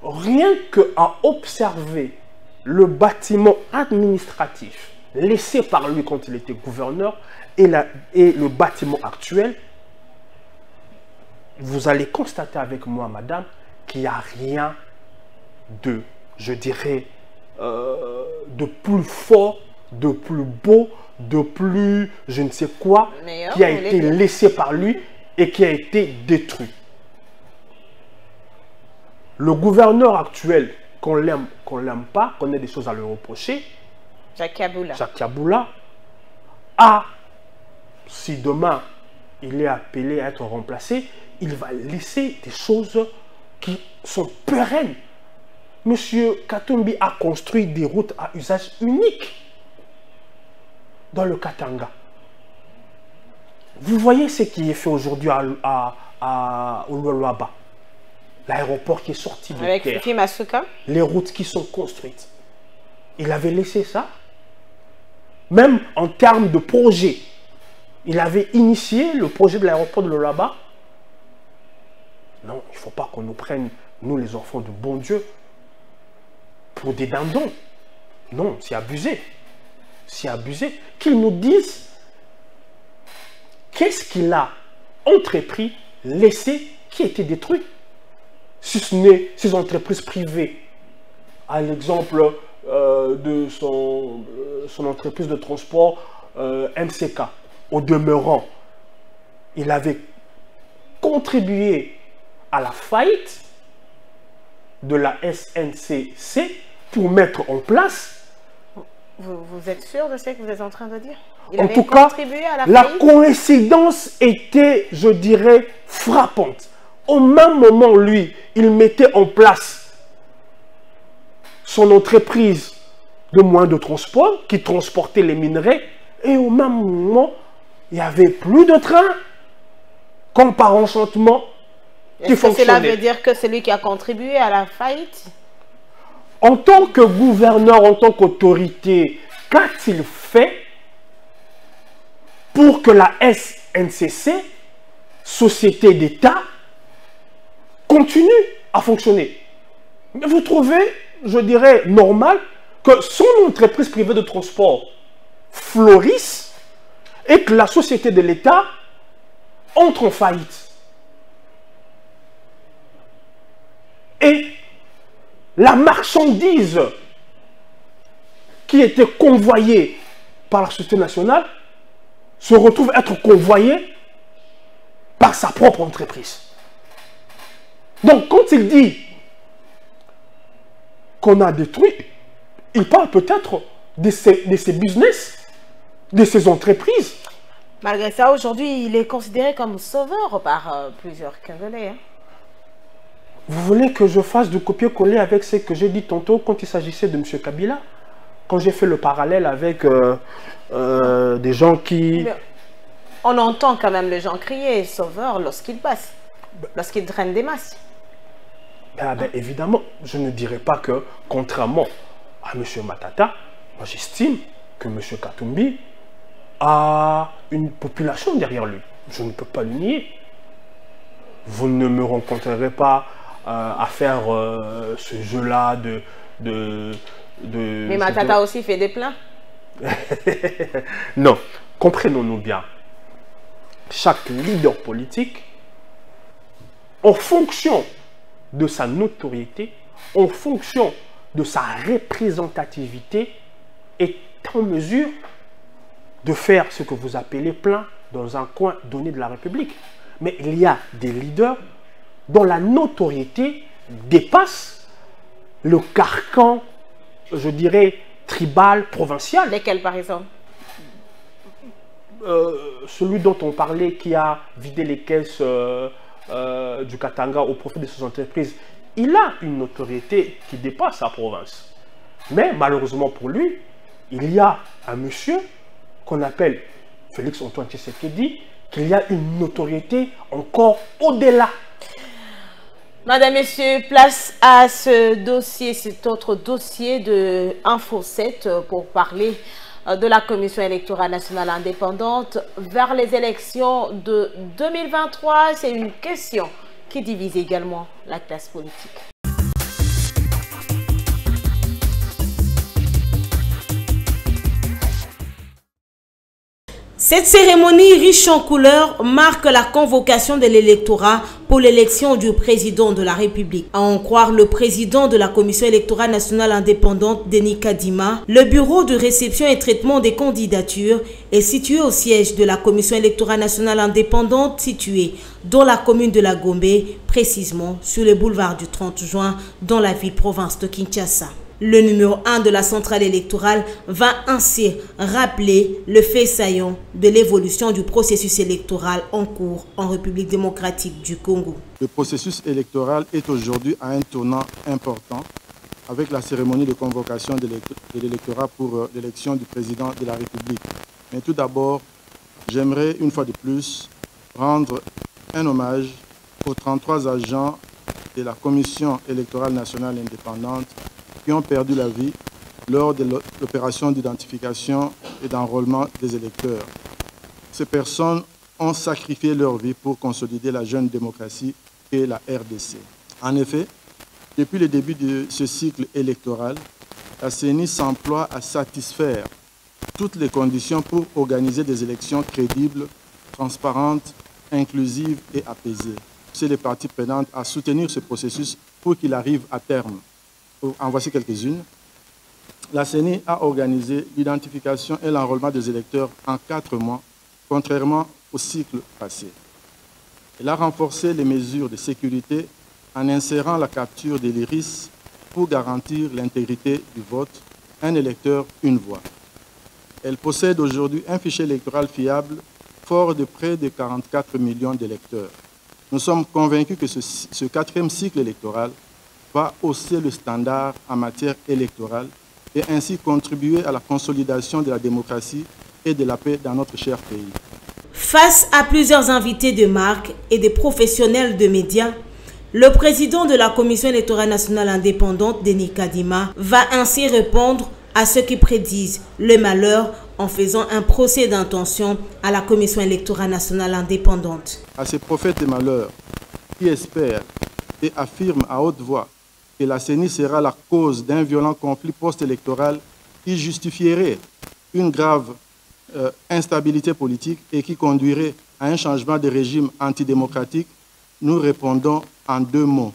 Rien qu'à observer le bâtiment administratif laissé par lui quand il était gouverneur et le bâtiment actuel, vous allez constater avec moi, madame, qu'il n'y a rien de, je dirais, de plus fort, de plus beau, de plus je ne sais quoi, qui a été laissé par lui et qui a été détruit. Le gouverneur actuel, qu'on l'aime pas, qu'on ait des choses à lui reprocher, Jacques Kaboula, a, si demain il est appelé à être remplacé, il va laisser des choses qui sont pérennes. Monsieur Katumbi a construit des routes à usage unique dans le Katanga. Vous voyez ce qui est fait aujourd'hui à Oluwaba. L'aéroport qui est sorti de avec terre. Fifi Masuka. Les routes qui sont construites. Il avait laissé ça. Même en termes de projet. Il avait initié le projet de l'aéroport de Oluwaba. Non, il ne faut pas qu'on nous prenne, nous les enfants de bon Dieu, pour des dindons. Non, c'est abusé. C'est abusé. Qu'ils nous disent qu'est-ce qu'il a entrepris, laissé, qui a été détruit. Si ce n'est ces entreprises privées, à l'exemple de son entreprise de transport MCK, au demeurant, il avait contribué à la faillite de la SNCC pour mettre en place. Vous êtes sûr de ce que vous êtes en train de dire? En tout cas, la coïncidence était, je dirais, frappante. Au même moment, lui, il mettait en place son entreprise de moyens de transport qui transportait les minerais et au même moment, il n'y avait plus de train comme par enchantement qui fonctionnait. Cela veut dire que c'est lui qui a contribué à la faillite? En tant que gouverneur, en tant qu'autorité, qu'a-t-il fait pour que la SNCC, Société d'État, continue à fonctionner? Mais vous trouvez, je dirais, normal que son entreprise privée de transport fleurisse et que la Société de l'État entre en faillite? Et la marchandise qui était convoyée par la Société nationale se retrouve être convoyée par sa propre entreprise. Donc, quand il dit qu'on a détruits. Il parle peut-être de ses business, de ses entreprises. Malgré ça, aujourd'hui, il est considéré comme sauveur par plusieurs Congolais. Hein. Vous voulez que je fasse du copier-coller avec ce que j'ai dit tantôt quand il s'agissait de M. Kabila? Quand j'ai fait le parallèle avec des gens qui... Mais on entend quand même les gens crier sauveur lorsqu'ils passent, lorsqu'ils drainent des masses. Ben, évidemment, je ne dirais pas que, contrairement à M. Matata, moi j'estime que M. Katumbi a une population derrière lui. Je ne peux pas le nier. Vous ne me rencontrerez pas à faire ce jeu-là Mais Matata aussi fait des plans. Non, comprenons-nous bien. Chaque leader politique, en fonction de sa notoriété, en fonction de sa représentativité, est en mesure de faire ce que vous appelez plein dans un coin donné de la République. Mais il y a des leaders dont la notoriété dépasse le carcan, je dirais, tribal, provincial. Lesquels, par exemple? Celui dont on parlait qui a vidé les caisses du Katanga au profit de ses entreprises, il a une notoriété qui dépasse sa province. Mais malheureusement pour lui, il y a un monsieur qu'on appelle Félix Antoine Tshisekedi, qu'il y a une notoriété encore au-delà. Madame, Messieurs, place à ce dossier, cet autre dossier de Info 7 pour parler de la Commission électorale nationale indépendante vers les élections de 2023. C'est une question qui divise également la classe politique. Cette cérémonie riche en couleurs marque la convocation de l'électorat pour l'élection du président de la République. À en croire le président de la Commission électorale nationale indépendante, Denis Kadima, le bureau de réception et traitement des candidatures est situé au siège de la Commission électorale nationale indépendante située dans la commune de la Gombe, précisément sur le boulevard du 30 juin dans la ville-province de Kinshasa. Le numéro 1 de la centrale électorale va ainsi rappeler le fait saillant de l'évolution du processus électoral en cours en République démocratique du Congo. Le processus électoral est aujourd'hui à un tournant important avec la cérémonie de convocation de l'électorat pour l'élection du président de la République. Mais tout d'abord, j'aimerais une fois de plus rendre un hommage aux 33 agents de la Commission électorale nationale indépendante qui ont perdu la vie lors de l'opération d'identification et d'enrôlement des électeurs. Ces personnes ont sacrifié leur vie pour consolider la jeune démocratie qu'est la RDC. En effet, depuis le début de ce cycle électoral, la CENI s'emploie à satisfaire toutes les conditions pour organiser des élections crédibles, transparentes, inclusives et apaisées. C'est les parties prenantes à soutenir ce processus pour qu'il arrive à terme. En voici quelques-unes. La CENI a organisé l'identification et l'enrôlement des électeurs en 4 mois, contrairement au cycle passé. Elle a renforcé les mesures de sécurité en insérant la capture de l'iris pour garantir l'intégrité du vote, un électeur, une voix. Elle possède aujourd'hui un fichier électoral fiable fort de près de 44 millions d'électeurs. Nous sommes convaincus que ce 4e cycle électoral va hausser le standard en matière électorale et ainsi contribuer à la consolidation de la démocratie et de la paix dans notre cher pays. Face à plusieurs invités de marque et des professionnels de médias, le président de la Commission électorale nationale indépendante, Denis Kadima, va ainsi répondre à ceux qui prédisent le malheur en faisant un procès d'intention à la Commission électorale nationale indépendante. À ces prophètes de malheur qui espèrent et affirment à haute voix que la CENI sera la cause d'un violent conflit post-électoral qui justifierait une grave instabilité politique et qui conduirait à un changement de régime antidémocratique, nous répondons en 2 mots,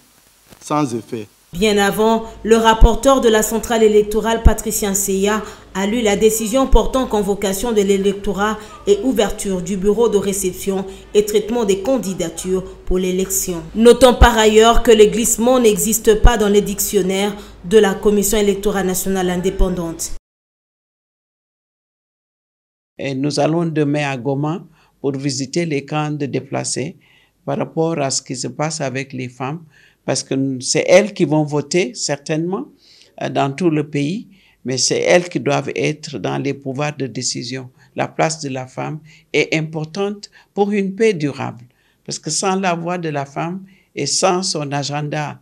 sans effet. Bien avant, le rapporteur de la centrale électorale, Patricien Seya, a lu la décision portant convocation de l'électorat et ouverture du bureau de réception et traitement des candidatures pour l'élection. Notons par ailleurs que le glissement n'existe pas dans les dictionnaires de la Commission électorale nationale indépendante. Et nous allons demain à Goma pour visiter les camps de déplacés par rapport à ce qui se passe avec les femmes, parce que c'est elles qui vont voter certainement dans tout le pays, mais c'est elles qui doivent être dans les pouvoirs de décision. La place de la femme est importante pour une paix durable, parce que sans la voix de la femme et sans son agenda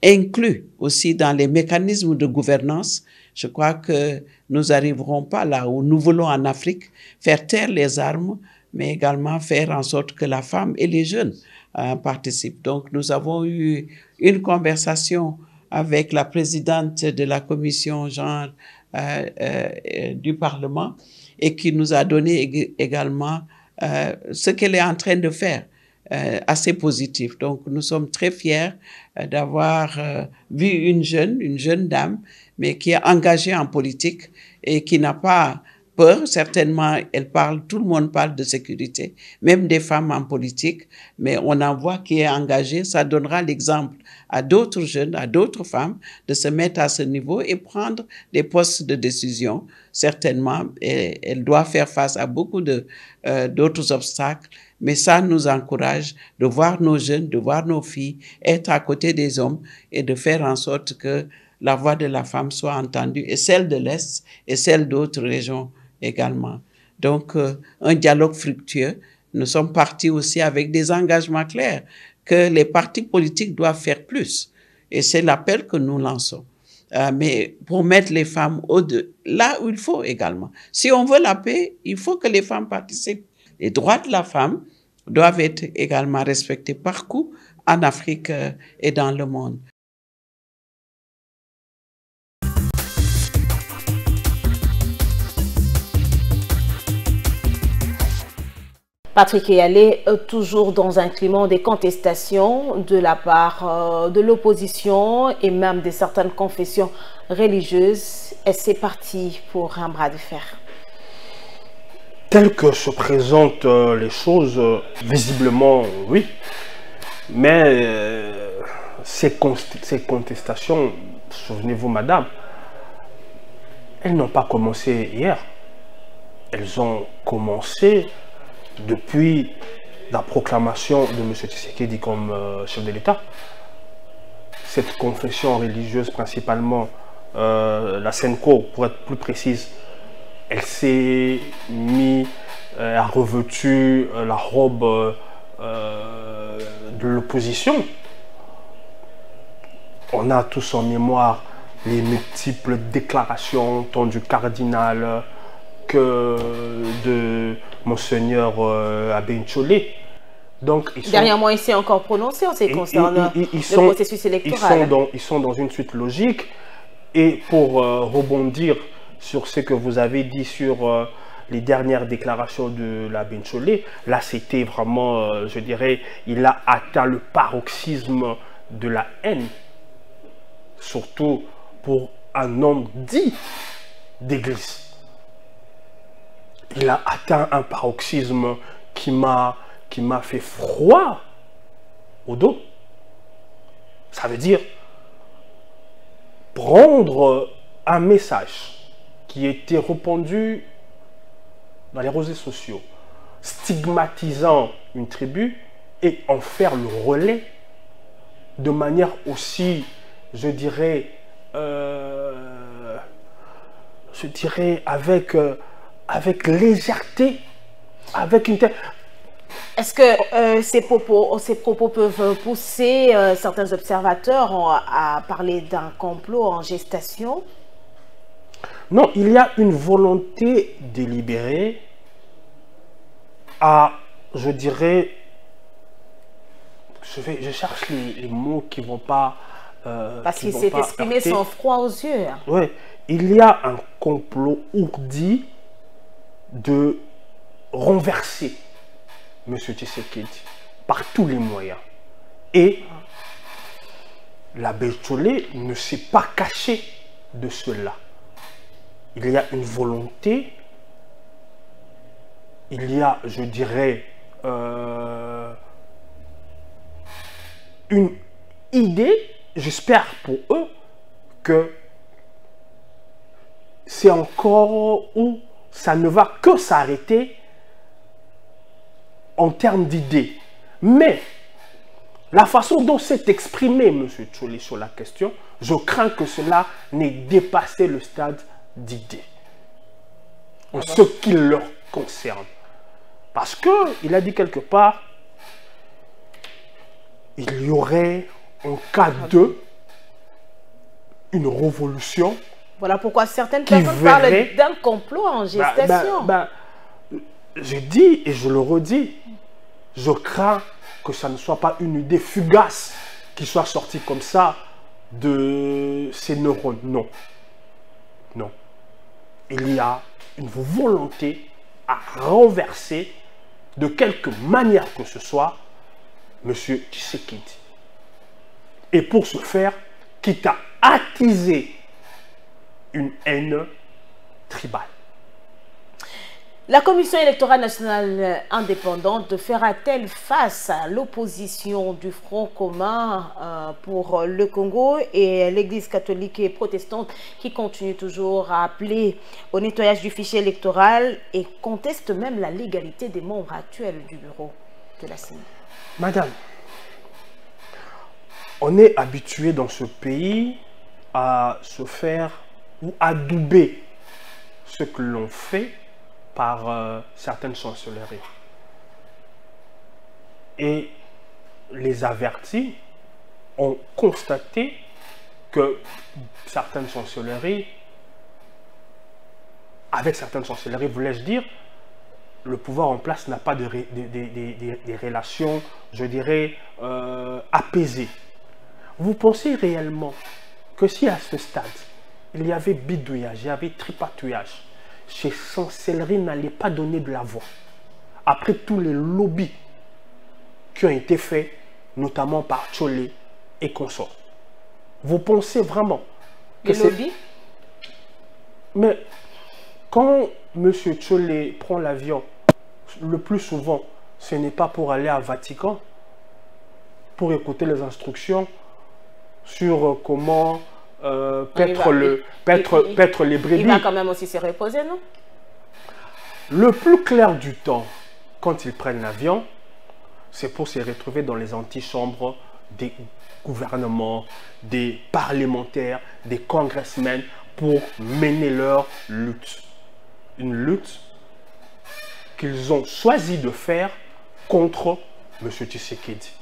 inclus aussi dans les mécanismes de gouvernance, je crois que nous n'arriverons pas là où nous voulons en Afrique faire taire les armes, mais également faire en sorte que la femme et les jeunes participent. Donc nous avons eu une conversation avec la présidente de la commission genre du Parlement et qui nous a donné également ce qu'elle est en train de faire, assez positif. Donc nous sommes très fiers d'avoir vu une jeune dame, mais qui est engagée en politique et qui n'a pas peur. Certainement, tout le monde parle de sécurité, même des femmes en politique, mais on en voit qui est engagée. Ça donnera l'exemple à d'autres jeunes, à d'autres femmes, de se mettre à ce niveau et prendre des postes de décision. Certainement, elle doit faire face à beaucoup d'autres obstacles, mais ça nous encourage de voir nos jeunes, de voir nos filles être à côté des hommes et de faire en sorte que la voix de la femme soit entendue, et celle de l'Est et celle d'autres régions également. Donc, un dialogue fructueux. Nous sommes partis aussi avec des engagements clairs que les partis politiques doivent faire plus. Et c'est l'appel que nous lançons. Mais pour mettre les femmes là où il faut également. Si on veut la paix, il faut que les femmes participent. Les droits de la femme doivent être également respectés partout en Afrique et dans le monde. Patrick Eyalé, toujours dans un climat de contestation de la part de l'opposition et même de certaines confessions religieuses. Et c'est parti pour un bras de fer. Tel que se présentent les choses, visiblement, oui. Mais ces contestations, souvenez-vous, madame, elles n'ont pas commencé hier. Elles ont commencé depuis la proclamation de M. Tshisekedi comme chef de l'État. Cette confession religieuse, principalement la Senko, pour être plus précise, elle s'est mise, a revêtu la robe de l'opposition. On a tous en mémoire les multiples déclarations tant du cardinal que de Monseigneur Abenchole. Donc, dernièrement, il s'est encore prononcé en ce qui concerne le processus électoral. Ils sont dans une suite logique. Et pour rebondir sur ce que vous avez dit sur les dernières déclarations de l'Abenchole, là c'était vraiment, je dirais, il a atteint le paroxysme de la haine. Surtout pour un homme dit d'église. Il a atteint un paroxysme qui m'a fait froid au dos. Ça veut dire prendre un message qui était répandu dans les réseaux sociaux, stigmatisant une tribu et en faire le relais de manière aussi, je dirais avec légèreté, avec une telle... Est-ce que ces propos peuvent pousser certains observateurs à parler d'un complot en gestation? Non, il y a une volonté délibérée à, je dirais, je cherche les mots qui ne vont pas... parce qu'il s'est exprimé sans froid aux yeux. Oui, il y a un complot ourdi de renverser M. Tshisekedi par tous les moyens. Et l'abbé Tcholé ne s'est pas caché de cela. Il y a une volonté, il y a, je dirais, une idée, j'espère pour eux, que c'est encore où ça ne va que s'arrêter en termes d'idées. Mais la façon dont s'est exprimé M. Tcholé sur la question, je crains que cela n'ait dépassé le stade d'idées en ce qui leur concerne. Parce qu'il a dit quelque part, il y aurait, en cas de, une révolution. Voilà pourquoi certaines personnes parlent d'un complot en gestation. Je dis et je le redis, je crains que ça ne soit pas une idée fugace qui soit sortie comme ça de ces neurones. Non. Non. Il y a une volonté à renverser de quelque manière que ce soit M. Tshisekedi. Et pour ce faire, quitte à attiser une haine tribale. La Commission électorale nationale indépendante fera-t-elle face à l'opposition du Front commun pour le Congo et l'Église catholique et protestante qui continue toujours à appeler au nettoyage du fichier électoral et conteste même la légalité des membres actuels du bureau de la CENI? Madame, on est habitué dans ce pays à se faire ou adouber ce que l'on fait par certaines chancelleries. Et les avertis ont constaté que certaines chancelleries, avec certaines chancelleries, voulais-je dire, le pouvoir en place n'a pas des relations, je dirais, apaisées. Vous pensez réellement que si à ce stade, il y avait bidouillage, il y avait tripatouillage, ces chancelleries n'allaient pas donner de la voix. Après tous les lobbies qui ont été faits, notamment par Tcholé et consorts. Vous pensez vraiment que les lobbies? Mais quand M. Tcholé prend l'avion, le plus souvent, ce n'est pas pour aller à Vatican, pour écouter les instructions sur comment paître les brebis. Il va quand même aussi se reposer, non? Le plus clair du temps, quand ils prennent l'avion, c'est pour se retrouver dans les antichambres des gouvernements, des parlementaires, des congressmen, pour mener leur lutte. Une lutte qu'ils ont choisi de faire contre M. Tshisekedi.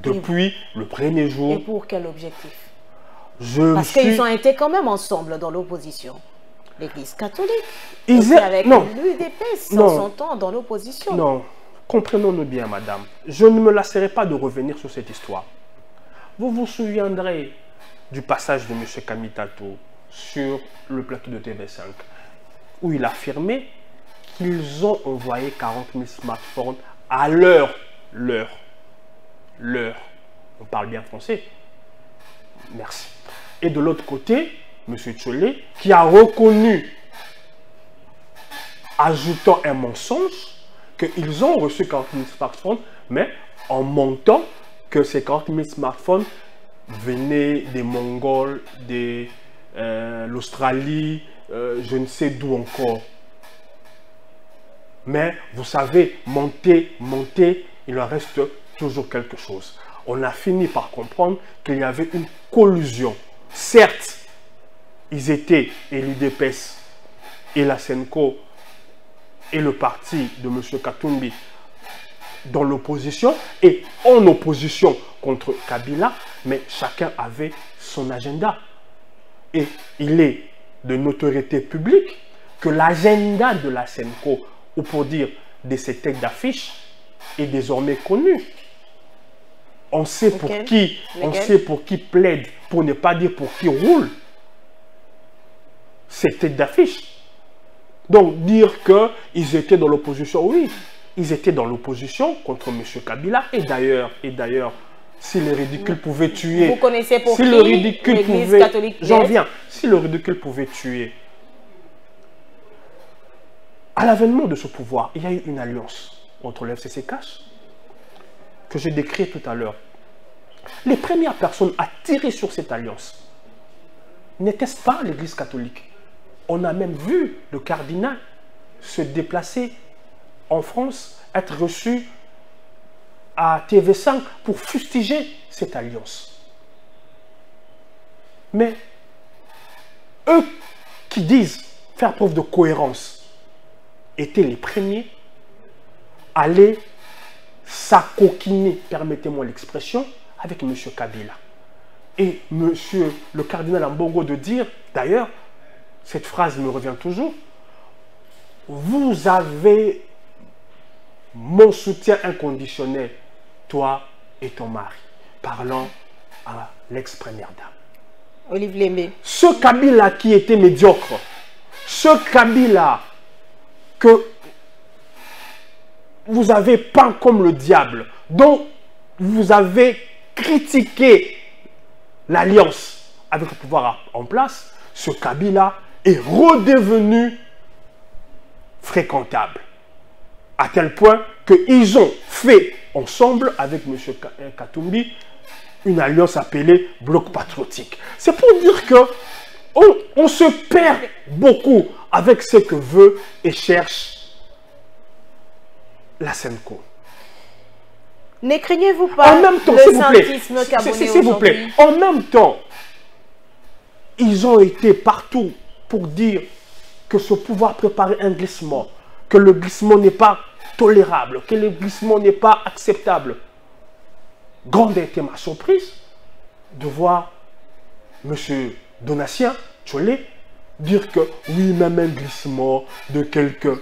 Depuis le premier jour. Et pour quel objectif? Parce qu'ils ont été quand même ensemble dans l'opposition. L'Église catholique. Avec l'UDPS en son temps dans l'opposition. Non, comprenons-nous bien, madame. Je ne me lasserai pas de revenir sur cette histoire. Vous vous souviendrez du passage de M. Kamitato sur le plateau de TV5, où il affirmait qu'ils ont envoyé 40 000 smartphones à l'heure. On parle bien français. Merci. Et de l'autre côté, M. Tcholé, qui a reconnu, ajoutant un mensonge, qu'ils ont reçu 40 000 smartphones, mais en montant que ces 40 000 smartphones venaient des Mongols, de l'Australie, je ne sais d'où encore. Mais vous savez, monter, il en reste toujours quelque chose. On a fini par comprendre qu'il y avait une collusion. Certes, ils étaient, et l'UDPS, et la SENCO, et le parti de M. Katumbi, dans l'opposition, et en opposition contre Kabila, mais chacun avait son agenda. Et il est de notoriété publique que l'agenda de la SENCO, ou pour dire de ces têtes d'affiche, est désormais connu. On sait pour qui, on sait pour qui plaide, pour ne pas dire pour qui roule. Ces têtes d'affiche. Donc dire qu'ils étaient dans l'opposition, oui, ils étaient dans l'opposition contre M. Kabila. Et d'ailleurs, Si le ridicule pouvait tuer... Vous connaissez pour si qui le ridicule l'Église pouvait... catholique? J'en viens. Si le ridicule pouvait tuer... À l'avènement de ce pouvoir, il y a eu une alliance entre le FCCCash que j'ai décrit tout à l'heure. Les premières personnes à tirer sur cette alliance n'était-ce pas l'Église catholique? On a même vu le cardinal se déplacer en France, être reçu à TV5 pour fustiger cette alliance. Mais eux qui disent faire preuve de cohérence étaient les premiers à aller s'acoquiner, permettez-moi l'expression, avec M. Kabila. Et M. le cardinal Ambongo de dire, d'ailleurs, cette phrase me revient toujours, vous avez mon soutien inconditionnel, toi et ton mari, parlant à l'ex-première dame. Olive Lembe. Ce Kabila qui était médiocre, ce Kabila que vous avez peint comme le diable, dont vous avez critiqué l'alliance avec le pouvoir en place, ce Kabila est redevenu fréquentable. À tel point qu'ils ont fait ensemble avec M. Katumbi une alliance appelée Bloc Patriotique. C'est pour dire que on se perd beaucoup avec ce que veut et cherche la Senko. Ne craignez-vous pas en même temps, s'il vous plaît, en même temps, ils ont été partout pour dire que ce pouvoir préparait un glissement, que le glissement n'est pas tolérable, que le glissement n'est pas acceptable. Grande a été ma surprise de voir M. Donatien Tcholé dire que oui, même un glissement de quelqu'un.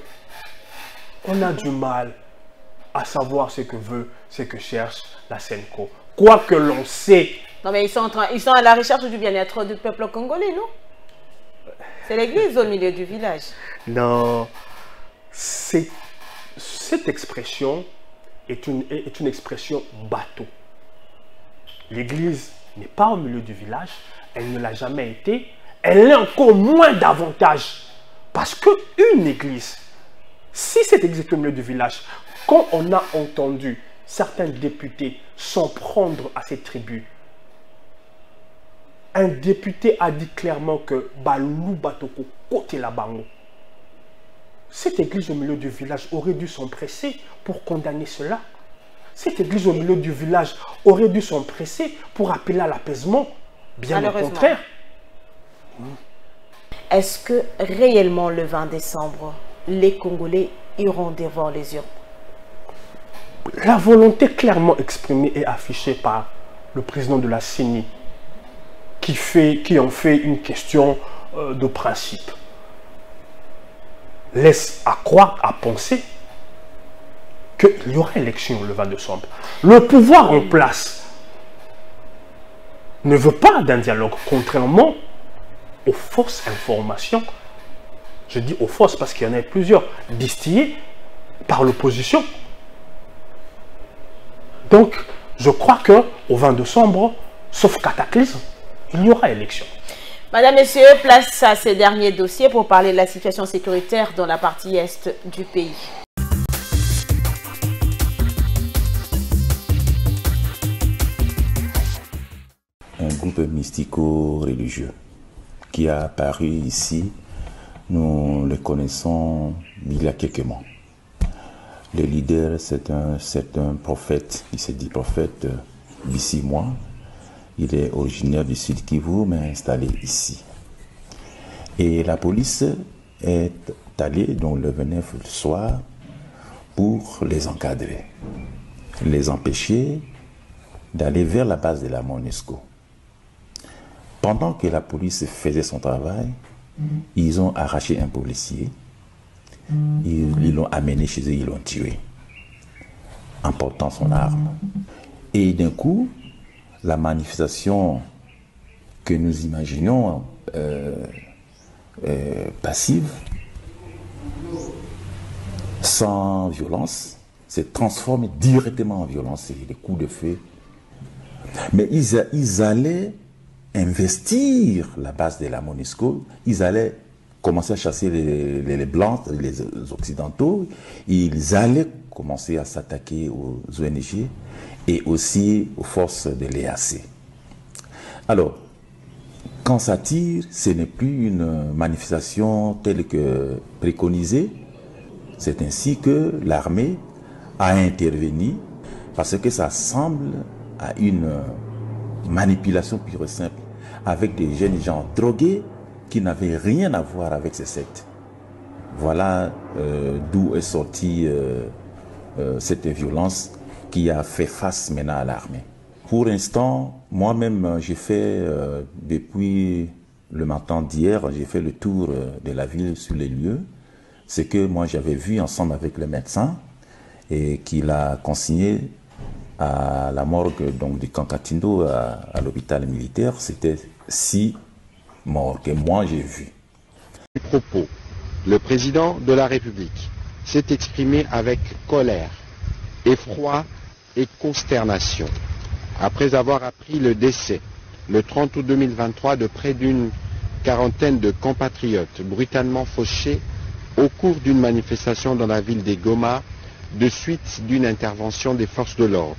On a du mal à savoir ce que veut, ce que cherche la Senko. Quoi que l'on sait. Non, mais ils sont à la recherche du bien-être du peuple congolais, non? C'est l'église au milieu du village. Non, cette expression est une expression bateau. L'église n'est pas au milieu du village, elle ne l'a jamais été, elle est encore moins davantage. Parce qu'une église, si cette église est au milieu du village, quand on a entendu certains députés s'en prendre à cette tribu, un député a dit clairement que Balou Batoko côté la bango. Cette église au milieu du village aurait dû s'empresser pour condamner cela. Cette église au milieu du village aurait dû s'empresser pour appeler à l'apaisement. Bien au contraire. Est-ce que réellement le 20 décembre, les Congolais iront devant les urnes? La volonté clairement exprimée et affichée par le président de la CENI, qui en fait une question de principe, laisse à croire, à penser qu'il y aura élection le 20 décembre. Le pouvoir en place ne veut pas d'un dialogue, contrairement aux fausses informations. Je dis aux fausses parce qu'il y en a plusieurs distillées par l'opposition. Donc, je crois qu'au 20 décembre, sauf cataclysme, il y aura élection. Madame, Messieurs, place à ces derniers dossiers pour parler de la situation sécuritaire dans la partie est du pays. Un groupe mystico-religieux qui a apparu ici, nous le connaissons il y a quelques mois. Le leader, c'est un prophète, il s'est dit prophète d'ici mois. Il est originaire du Sud Kivu, mais installé ici. Et la police est allée, donc le 29 soir, pour les encadrer, les empêcher d'aller vers la base de la MONUSCO. Pendant que la police faisait son travail, ils ont arraché un policier, ils l'ont amené chez eux, ils l'ont tué, en portant son arme. Et d'un coup, la manifestation que nous imaginons passive, sans violence, s'est transformée directement en violence. Et les coups de feu Mais ils allaient investir la base de la MONUSCO, ils allaient commencer à chasser les Blancs, les Occidentaux, ils allaient commencer à s'attaquer aux ONG et aussi aux forces de l'EAC. Alors, quand ça tire, ce n'est plus une manifestation telle que préconisée, c'est ainsi que l'armée a intervenu parce que ça semble à une manipulation pure et simple avec des jeunes gens drogués qui n'avaient rien à voir avec ces sectes. Voilà d'où est sortie cette violence qui a fait face maintenant à l'armée. Pour l'instant, moi-même, j'ai fait, depuis le matin d'hier, j'ai fait le tour de la ville sur les lieux. Ce que moi j'avais vu ensemble avec le médecin et qu'il a consigné à la morgue donc, du Kankatindo à l'hôpital militaire, c'était 6 morts que moi j'ai vus. Propos, le président de la République s'est exprimé avec colère, effroi et consternation après avoir appris le décès le 30 août 2023 de près d'une quarantaine de compatriotes brutalement fauchés au cours d'une manifestation dans la ville de Goma de suite d'une intervention des forces de l'ordre.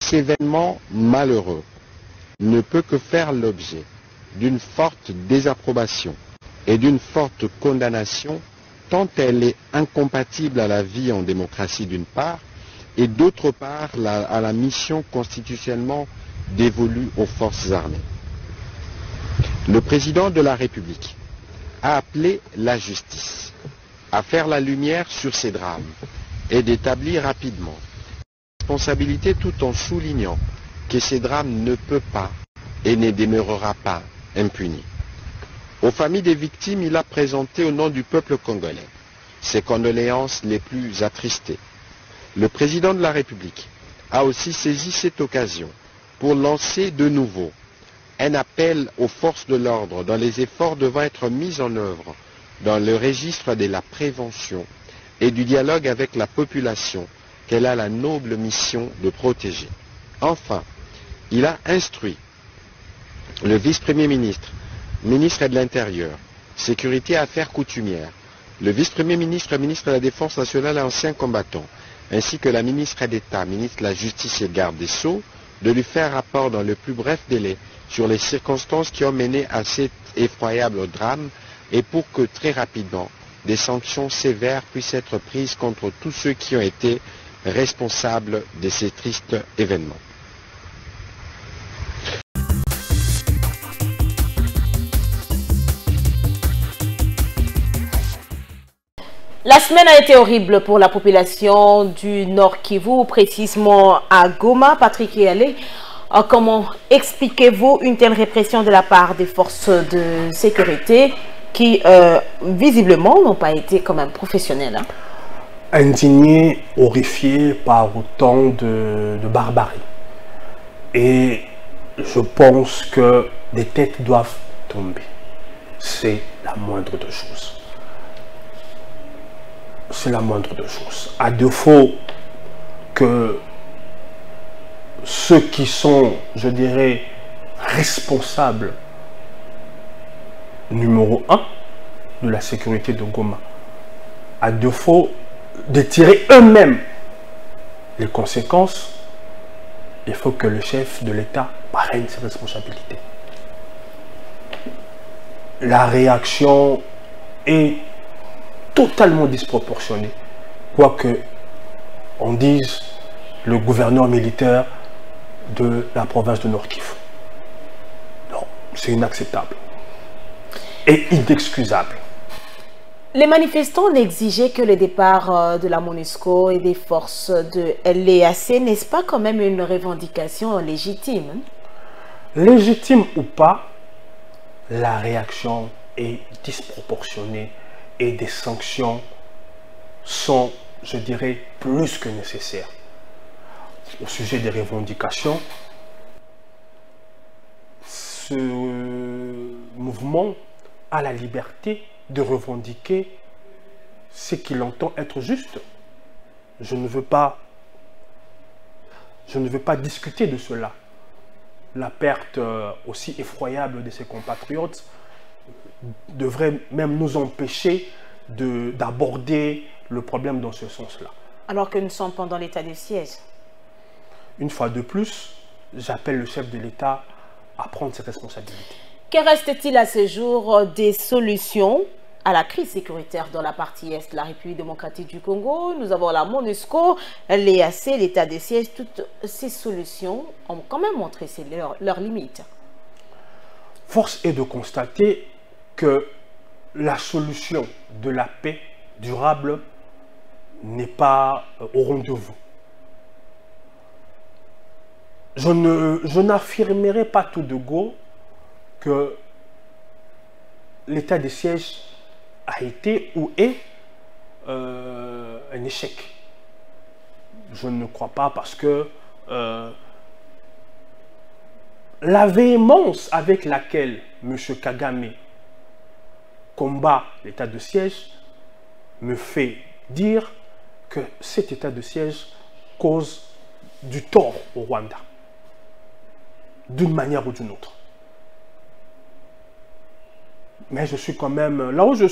Cet événement malheureux ne peut que faire l'objet d'une forte désapprobation et d'une forte condamnation tant elle est incompatible à la vie en démocratie d'une part et d'autre part à la mission constitutionnellement dévolue aux forces armées. Le président de la République a appelé la justice à faire la lumière sur ces drames et d'établir rapidement la responsabilité tout en soulignant que ces drames ne peuvent pas et ne demeurera pas impunis. Aux familles des victimes, il a présenté au nom du peuple congolais ses condoléances les plus attristées. Le président de la République a aussi saisi cette occasion pour lancer de nouveau un appel aux forces de l'ordre dont les efforts devant être mis en œuvre dans le registre de la prévention et du dialogue avec la population qu'elle a la noble mission de protéger. Enfin, il a instruit le vice-premier ministre, ministre de l'Intérieur, Sécurité et Affaires coutumières, le vice-premier ministre, ministre de la Défense nationale et ancien combattant, ainsi que la ministre d'État, ministre de la Justice et Garde des Sceaux, de lui faire rapport dans le plus bref délai sur les circonstances qui ont mené à cet effroyable drame et pour que très rapidement des sanctions sévères puissent être prises contre tous ceux qui ont été responsables de ces tristes événements. La semaine a été horrible pour la population du Nord Kivu, précisément à Goma. Patrick Yalé, comment expliquez-vous une telle répression de la part des forces de sécurité qui, visiblement, n'ont pas été quand même professionnelles, hein? Indignés, horrifiés par autant de barbarie. Et je pense que des têtes doivent tomber. C'est la moindre des choses. C'est la moindre des choses. À défaut que ceux qui sont, je dirais, responsables numéro 1 de la sécurité de Goma, à défaut de tirer eux-mêmes les conséquences, il faut que le chef de l'État prenne ses responsabilités. La réaction est totalement disproportionnée, quoique on dise le gouverneur militaire de la province de Nord Kivu. Non, c'est inacceptable et inexcusable. Les manifestants n'exigeaient que le départ de la MONUSCO et des forces de l'EAC. N'est-ce pas quand même une revendication légitime? Légitime ou pas, la réaction est disproportionnée et des sanctions sont, je dirais, plus que nécessaires. Au sujet des revendications, ce mouvement a la liberté de revendiquer ce qu'il entend être juste. Je ne veux pas discuter de cela. la perte aussi effroyable de ses compatriotes devrait même nous empêcher d'aborder le problème dans ce sens-là. Alors que nous sommes pendant l'état de siège. Une fois de plus, j'appelle le chef de l'État à prendre ses responsabilités. Que reste-t-il à ce jour des solutions à la crise sécuritaire dans la partie est de la République démocratique du Congo? Nous avons la MONUSCO, l'EAC, l'état de siège. Toutes ces solutions ont quand même montré leurs limites. Force est de constater que la solution de la paix durable n'est pas au rendez-vous. Je n'affirmerai pas tout de go que l'état de siège a été ou est un échec. Je ne crois pas parce que la véhémence avec laquelle M. Kagame combat l'état de siège me fait dire que cet état de siège cause du tort au Rwanda, d'une manière ou d'une autre. Mais je suis quand même, là où je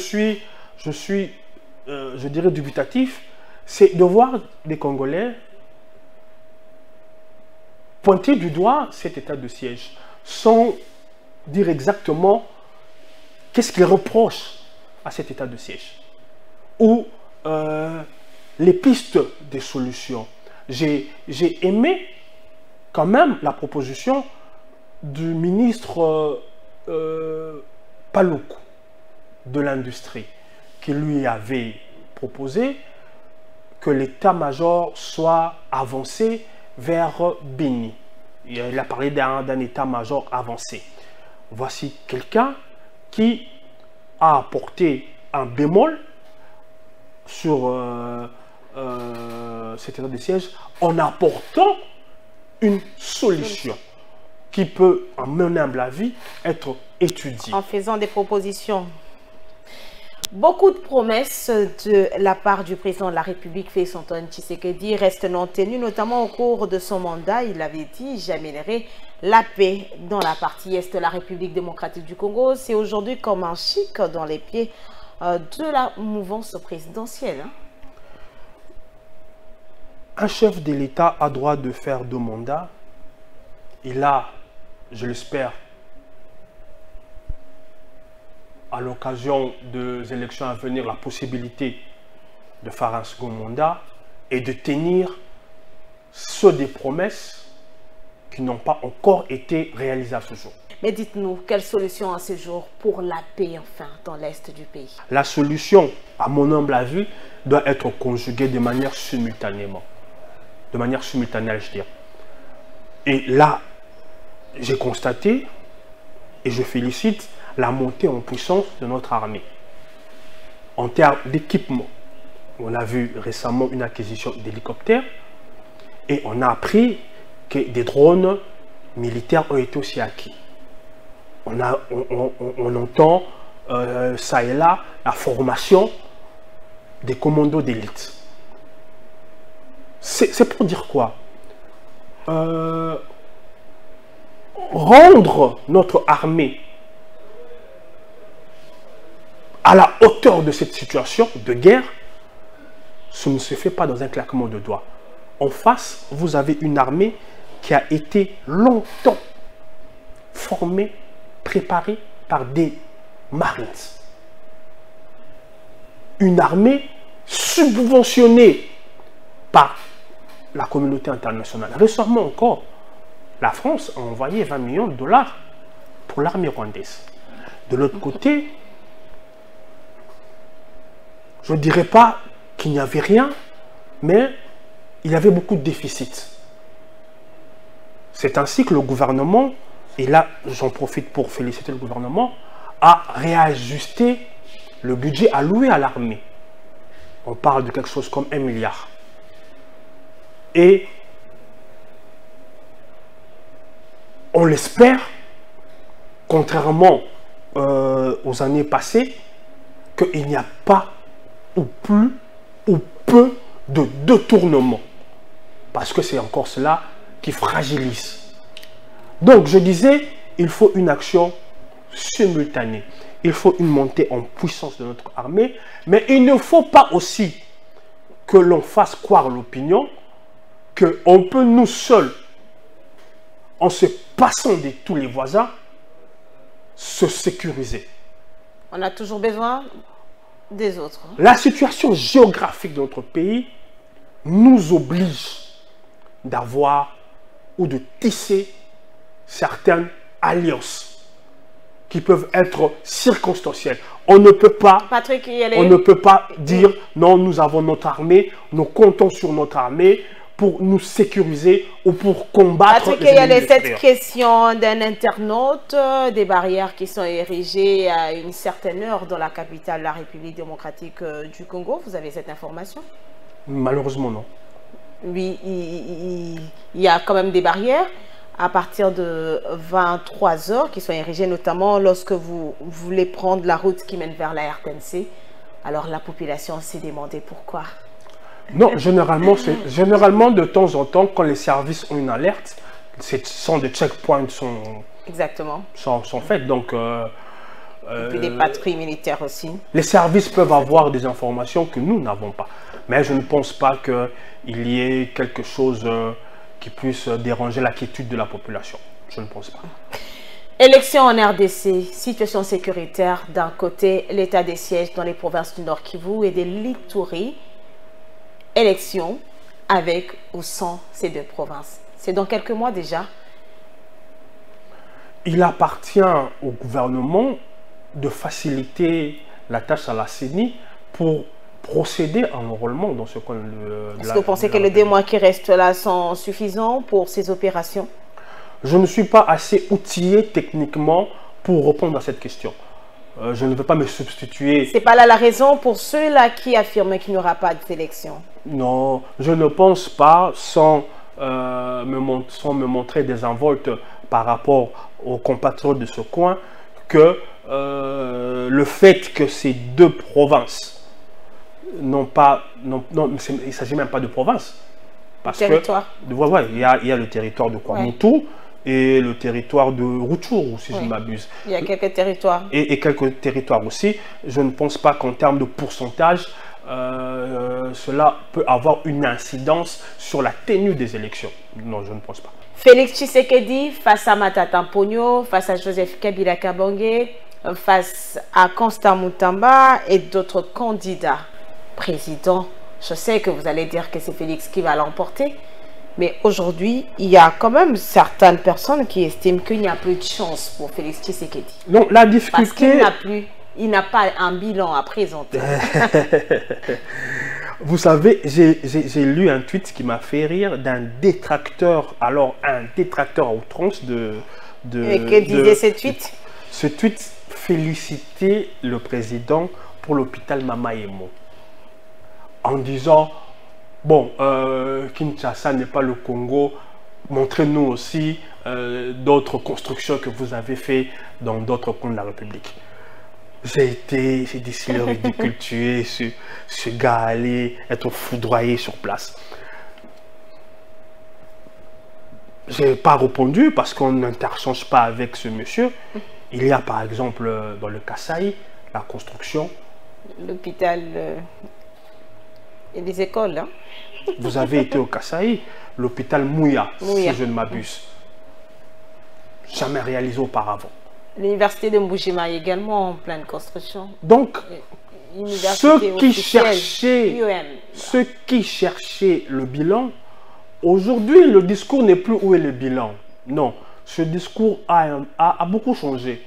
dirais dubitatif, c'est de voir les Congolais pointer du doigt cet état de siège, sans dire exactement qu'est-ce qu'ils reprochent à cet état de siège, ou les pistes des solutions. J'ai aimé quand même la proposition du ministre Paluku de l'industrie, qui lui avait proposé que l'état-major soit avancé vers Beni. Il a parlé d'un état-major avancé. Voici quelqu'un qui a apporté un bémol sur cet état de siège en apportant une solution qui peut, en mon humble avis, être étudiée. En faisant des propositions. Beaucoup de promesses de la part du président de la République, Félix Antoine Tshisekedi, restent non tenues, notamment au cours de son mandat. Il avait dit « J'amènerai la paix dans la partie est de la République démocratique du Congo ». C'est aujourd'hui comme un chic dans les pieds de la mouvance présidentielle. Un chef de l'État a droit de faire 2 mandats. Il a, je l'espère, à l'occasion des élections à venir, la possibilité de faire un second mandat et de tenir ceux des promesses qui n'ont pas encore été réalisées à ce jour. Mais dites-nous, quelle solution à ce jour pour la paix, enfin, dans l'Est du pays? La solution, à mon humble avis, doit être conjuguée de manière simultanément. De manière simultanée, je dirais. Et là, j'ai constaté, et je félicite, la montée en puissance de notre armée. En termes d'équipement, on a vu récemment une acquisition d'hélicoptères et on a appris que des drones militaires ont été aussi acquis. On entend ça et là la formation des commandos d'élite. C'est pour dire quoi? Rendre notre armée à la hauteur de cette situation de guerre, ce ne se fait pas dans un claquement de doigts. En face, vous avez une armée qui a été longtemps formée, préparée par des Marines. Une armée subventionnée par la communauté internationale. Récemment encore, la France a envoyé 20 millions de dollars pour l'armée rwandaise. De l'autre côté, je ne dirais pas qu'il n'y avait rien, mais il y avait beaucoup de déficits. C'est ainsi que le gouvernement, et là j'en profite pour féliciter le gouvernement, a réajusté le budget alloué à l'armée. On parle de quelque chose comme 1 milliard. Et on l'espère, contrairement aux années passées, qu'il n'y a pas ou plus ou peu de détournement. Parce que c'est encore cela qui fragilise. Donc, je disais, il faut une action simultanée. Il faut une montée en puissance de notre armée, mais il ne faut pas aussi que l'on fasse croire l'opinion qu'on peut nous seuls, en se passant de tous les voisins, se sécuriser. On a toujours besoin des autres. La situation géographique de notre pays nous oblige d'avoir ou de tisser certaines alliances qui peuvent être circonstancielles. On ne peut pas, Patrick, on ne peut pas dire non, nous avons notre armée, nous comptons sur notre armée pour nous sécuriser ou pour combattre. Patrick, il y a cette question d'un internaute, des barrières qui sont érigées à une certaine heure dans la capitale de la République démocratique du Congo. Vous avez cette information? Malheureusement, non. Oui, il y a quand même des barrières à partir de 23 h qui sont érigées, notamment lorsque vous voulez prendre la route qui mène vers la RTNC. Alors la population s'est demandé pourquoi. Non, généralement, de temps en temps, quand les services ont une alerte, ce sont des checkpoints sont faits. Donc, et puis des patrouilles militaires aussi. Les services peuvent avoir des informations que nous n'avons pas. Mais je ne pense pas qu'il y ait quelque chose qui puisse déranger la quiétude de la population. Je ne pense pas. Élection en RDC, situation sécuritaire. D'un côté, l'état des sièges dans les provinces du Nord Kivu et des Lituri. Élection avec ou sans ces deux provinces. C'est dans quelques mois déjà. Il appartient au gouvernement de faciliter la tâche à la CENI pour procéder à l'enrôlement dans ce coin de Est-ce que vous pensez que les 2 mois qui restent là sont suffisants pour ces opérations? Je ne suis pas assez outillé techniquement pour répondre à cette question. Je ne veux pas me substituer. C'est pas là la raison pour ceux-là qui affirment qu'il n'y aura pas d'élection? Non, je ne pense pas, sans me montrer désinvolte par rapport aux compatriotes de ce coin, que le fait que ces deux provinces n'ont pas... Non, il ne s'agit même pas de province. Parce territoire. Il y a le territoire de Kwamutu et le territoire de Rutshuru, si je ne m'abuse. Il y a quelques territoires. Et quelques territoires aussi. Je ne pense pas qu'en termes de pourcentage, cela peut avoir une incidence sur la tenue des élections. Non, je ne pense pas. Félix Tshisekedi face à Matata Mponyo, face à Joseph Kabila Kabange, face à Constant Mutamba et d'autres candidats présidents. Je sais que vous allez dire que c'est Félix qui va l'emporter, mais aujourd'hui, il y a quand même certaines personnes qui estiment qu'il n'y a plus de chance pour Félix Tshisekedi. Non, la difficulté... Parce qu'il n'a pas un bilan à présenter. Vous savez, j'ai lu un tweet qui m'a fait rire d'un détracteur, alors un détracteur à outrance de... Et que disait ce tweet? Ce tweet félicitait le président pour l'hôpital Mama Emo, en disant, bon, Kinshasa n'est pas le Congo, montrez-nous aussi d'autres constructions que vous avez fait dans d'autres coins de la République. J'ai dit, c'est le ridicule tuer ce gars allait être foudroyé sur place. Je n'ai pas répondu parce qu'on n'interchange pas avec ce monsieur. Il y a par exemple dans le Kasaï, la construction. L'hôpital et des écoles. Hein? Vous avez été au Kasaï, l'hôpital Mouya, si je ne m'abuse. Jamais réalisé auparavant. L'université de Mbujima est également en pleine construction. Donc, ceux qui cherchaient le bilan, aujourd'hui, le discours n'est plus où est le bilan. Non, ce discours a beaucoup changé.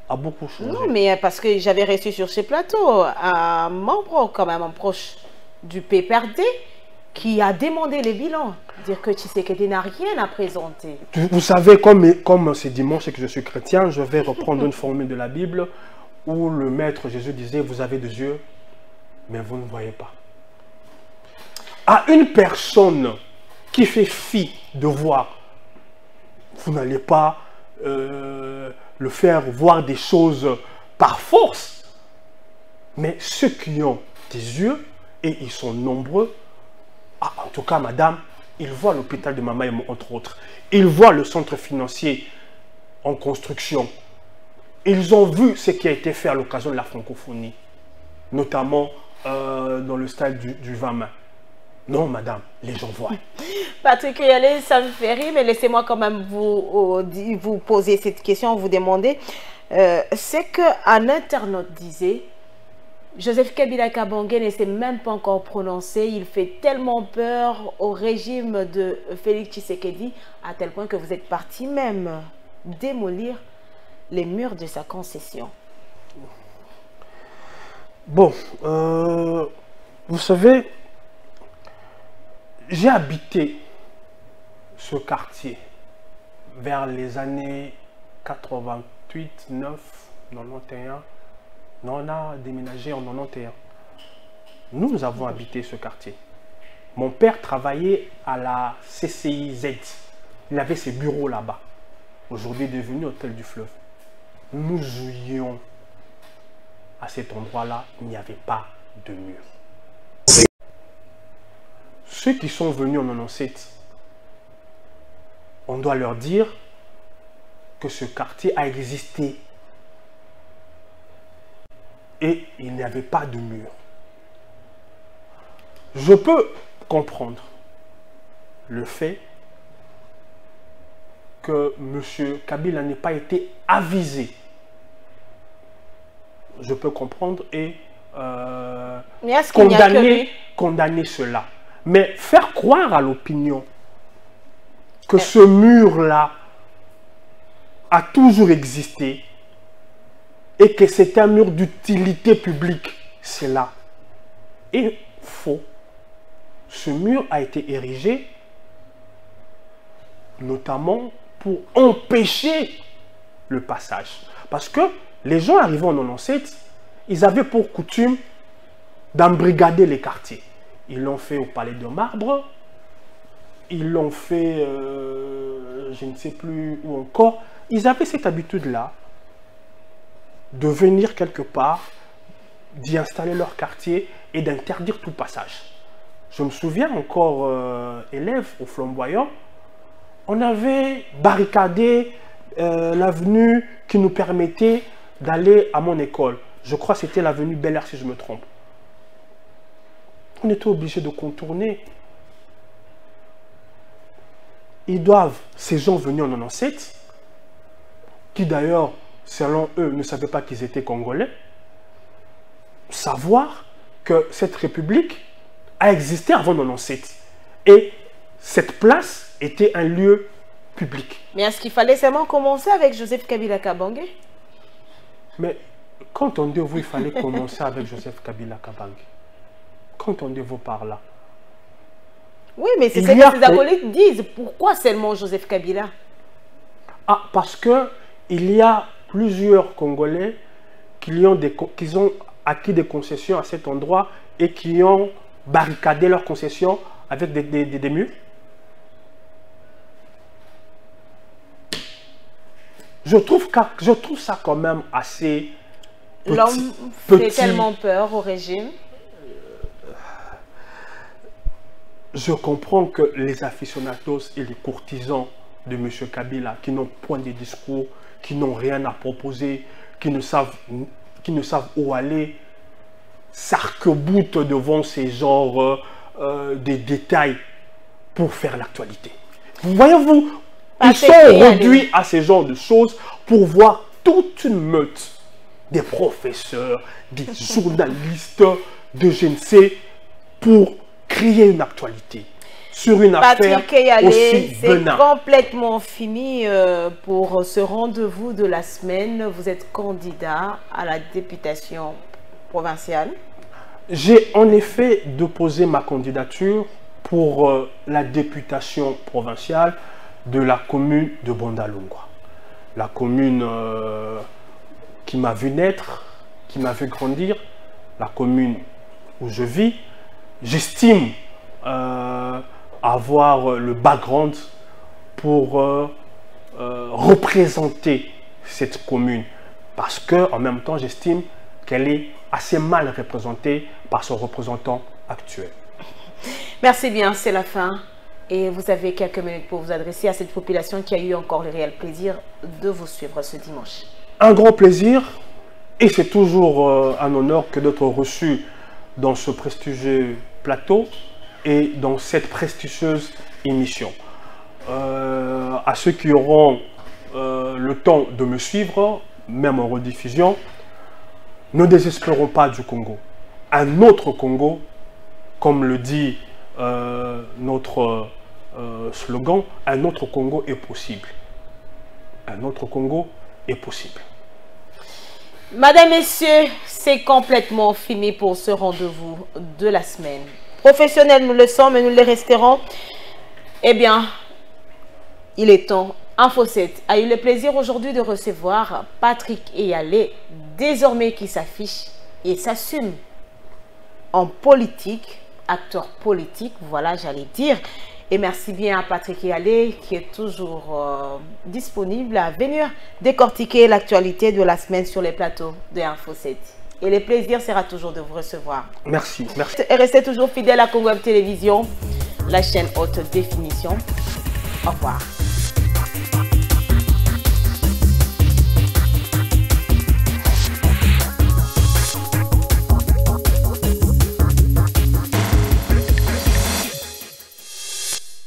Non, mais parce que j'avais reçu sur ce plateau un membre, quand même, un proche du PPRD, qui a demandé les bilans. Dire que Tshisekedi n'a rien à présenter. Vous savez, comme c'est dimanche et que je suis chrétien, je vais reprendre une formule de la Bible où le Maître Jésus disait, vous avez des yeux, mais vous ne voyez pas. À une personne qui fait fi de voir, vous n'allez pas le faire voir des choses par force. Mais ceux qui ont des yeux, et ils sont nombreux, en tout cas, madame, ils voient l'hôpital de Mama Emo, entre autres. Ils voient le centre financier en construction. Ils ont vu ce qui a été fait à l'occasion de la francophonie, notamment dans le stade du 20 mai. Non, madame, les gens voient. Patrick Yalé, ça me fait rire, mais laissez-moi quand même vous poser cette question, vous demander. C'est qu'un internaute disait, Joseph Kabila Kabange ne s'est même pas encore prononcé, il fait tellement peur au régime de Félix Tshisekedi, à tel point que vous êtes parti même démolir les murs de sa concession. Bon, vous savez, j'ai habité ce quartier vers les années 88, 9, 91. On a déménagé en 91. Nous avons habité ce quartier. Mon père travaillait à la CCIZ. Il avait ses bureaux là-bas. Aujourd'hui devenu Hôtel du Fleuve. Nous jouions à cet endroit-là. Il n'y avait pas de mur. Ceux qui sont venus en 97, on doit leur dire que ce quartier a existé et il n'y avait pas de mur. Je peux comprendre le fait que M. Kabila n'ait pas été avisé. Je peux comprendre et condamner cela. Mais faire croire à l'opinion que ce mur-là a toujours existé et que c'est un mur d'utilité publique, c'est là. Et faux. Ce mur a été érigé notamment pour empêcher le passage. Parce que les gens arrivant en 97, ils avaient pour coutume d'embrigader les quartiers. Ils l'ont fait au Palais de Marbre, ils l'ont fait, je ne sais plus où encore. Ils avaient cette habitude-là de venir quelque part, d'y installer leur quartier et d'interdire tout passage. Je me souviens encore, élève au Flamboyant, on avait barricadé l'avenue qui nous permettait d'aller à mon école. Je crois que c'était l'avenue Bel Air si je me trompe. On était obligé de contourner. Ils doivent, ces gens venus en 97, qui d'ailleurs, selon eux, ne savaient pas qu'ils étaient Congolais, savoir que cette république a existé avant 97. Et cette place était un lieu public. Mais est-ce qu'il fallait seulement commencer avec Joseph Kabila Kabange? Mais quand on dit vous, il fallait commencer avec Joseph Kabila Kabange. Quand on dit vous par là. Oui, mais c'est ce que ces acolytes disent. Pourquoi seulement Joseph Kabila? Ah, parce que il y a plusieurs Congolais qui ont acquis des concessions à cet endroit et qui ont barricadé leurs concessions avec des murs. Je trouve ça quand même assez petit. L'homme fait tellement peur au régime. Je comprends que les aficionados et les courtisans de M. Kabila, qui n'ont point de discours, qui n'ont rien à proposer, qui ne savent où aller, s'arc-boutent devant ces genres de détails pour faire l'actualité. Voyez-vous, ils sont réduits à ces genres de choses pour voir toute une meute des professeurs, des journalistes, de je ne sais, pour créer une actualité sur une affaire aussi c'est complètement fini pour ce rendez-vous de la semaine. Vous êtes candidat à la députation provinciale. J'ai en effet déposé ma candidature pour la députation provinciale de la commune de Bondalungwa. La commune qui m'a vu naître, qui m'a vu grandir, la commune où je vis. J'estime avoir le background pour représenter cette commune. Parce que, en même temps, j'estime qu'elle est assez mal représentée par son représentant actuel. Merci bien, c'est la fin Et vous avez quelques minutes pour vous adresser à cette population qui a eu encore le réel plaisir de vous suivre ce dimanche. Un grand plaisir, et c'est toujours un honneur que d'être reçu dans ce prestigieux plateau et dans cette prestigieuse émission. À ceux qui auront le temps de me suivre, même en rediffusion, ne désespérons pas du Congo. Un autre Congo, comme le dit notre slogan, un autre Congo est possible. Un autre Congo est possible. Madame, Messieurs, c'est complètement fini pour ce rendez-vous de la semaine. Professionnels, nous le sommes et nous le resterons. Eh bien, il est temps. Info 7 a eu le plaisir aujourd'hui de recevoir Patrick Eyalé, désormais qui s'affiche et s'assume en politique, acteur politique, voilà, j'allais dire. Et merci bien à Patrick Eyalé qui est toujours disponible à venir décortiquer l'actualité de la semaine sur les plateaux de Info 7. Et le plaisir sera toujours de vous recevoir. Merci, merci. Et restez toujours fidèle à Congo Web Télévision, la chaîne haute définition. Au revoir.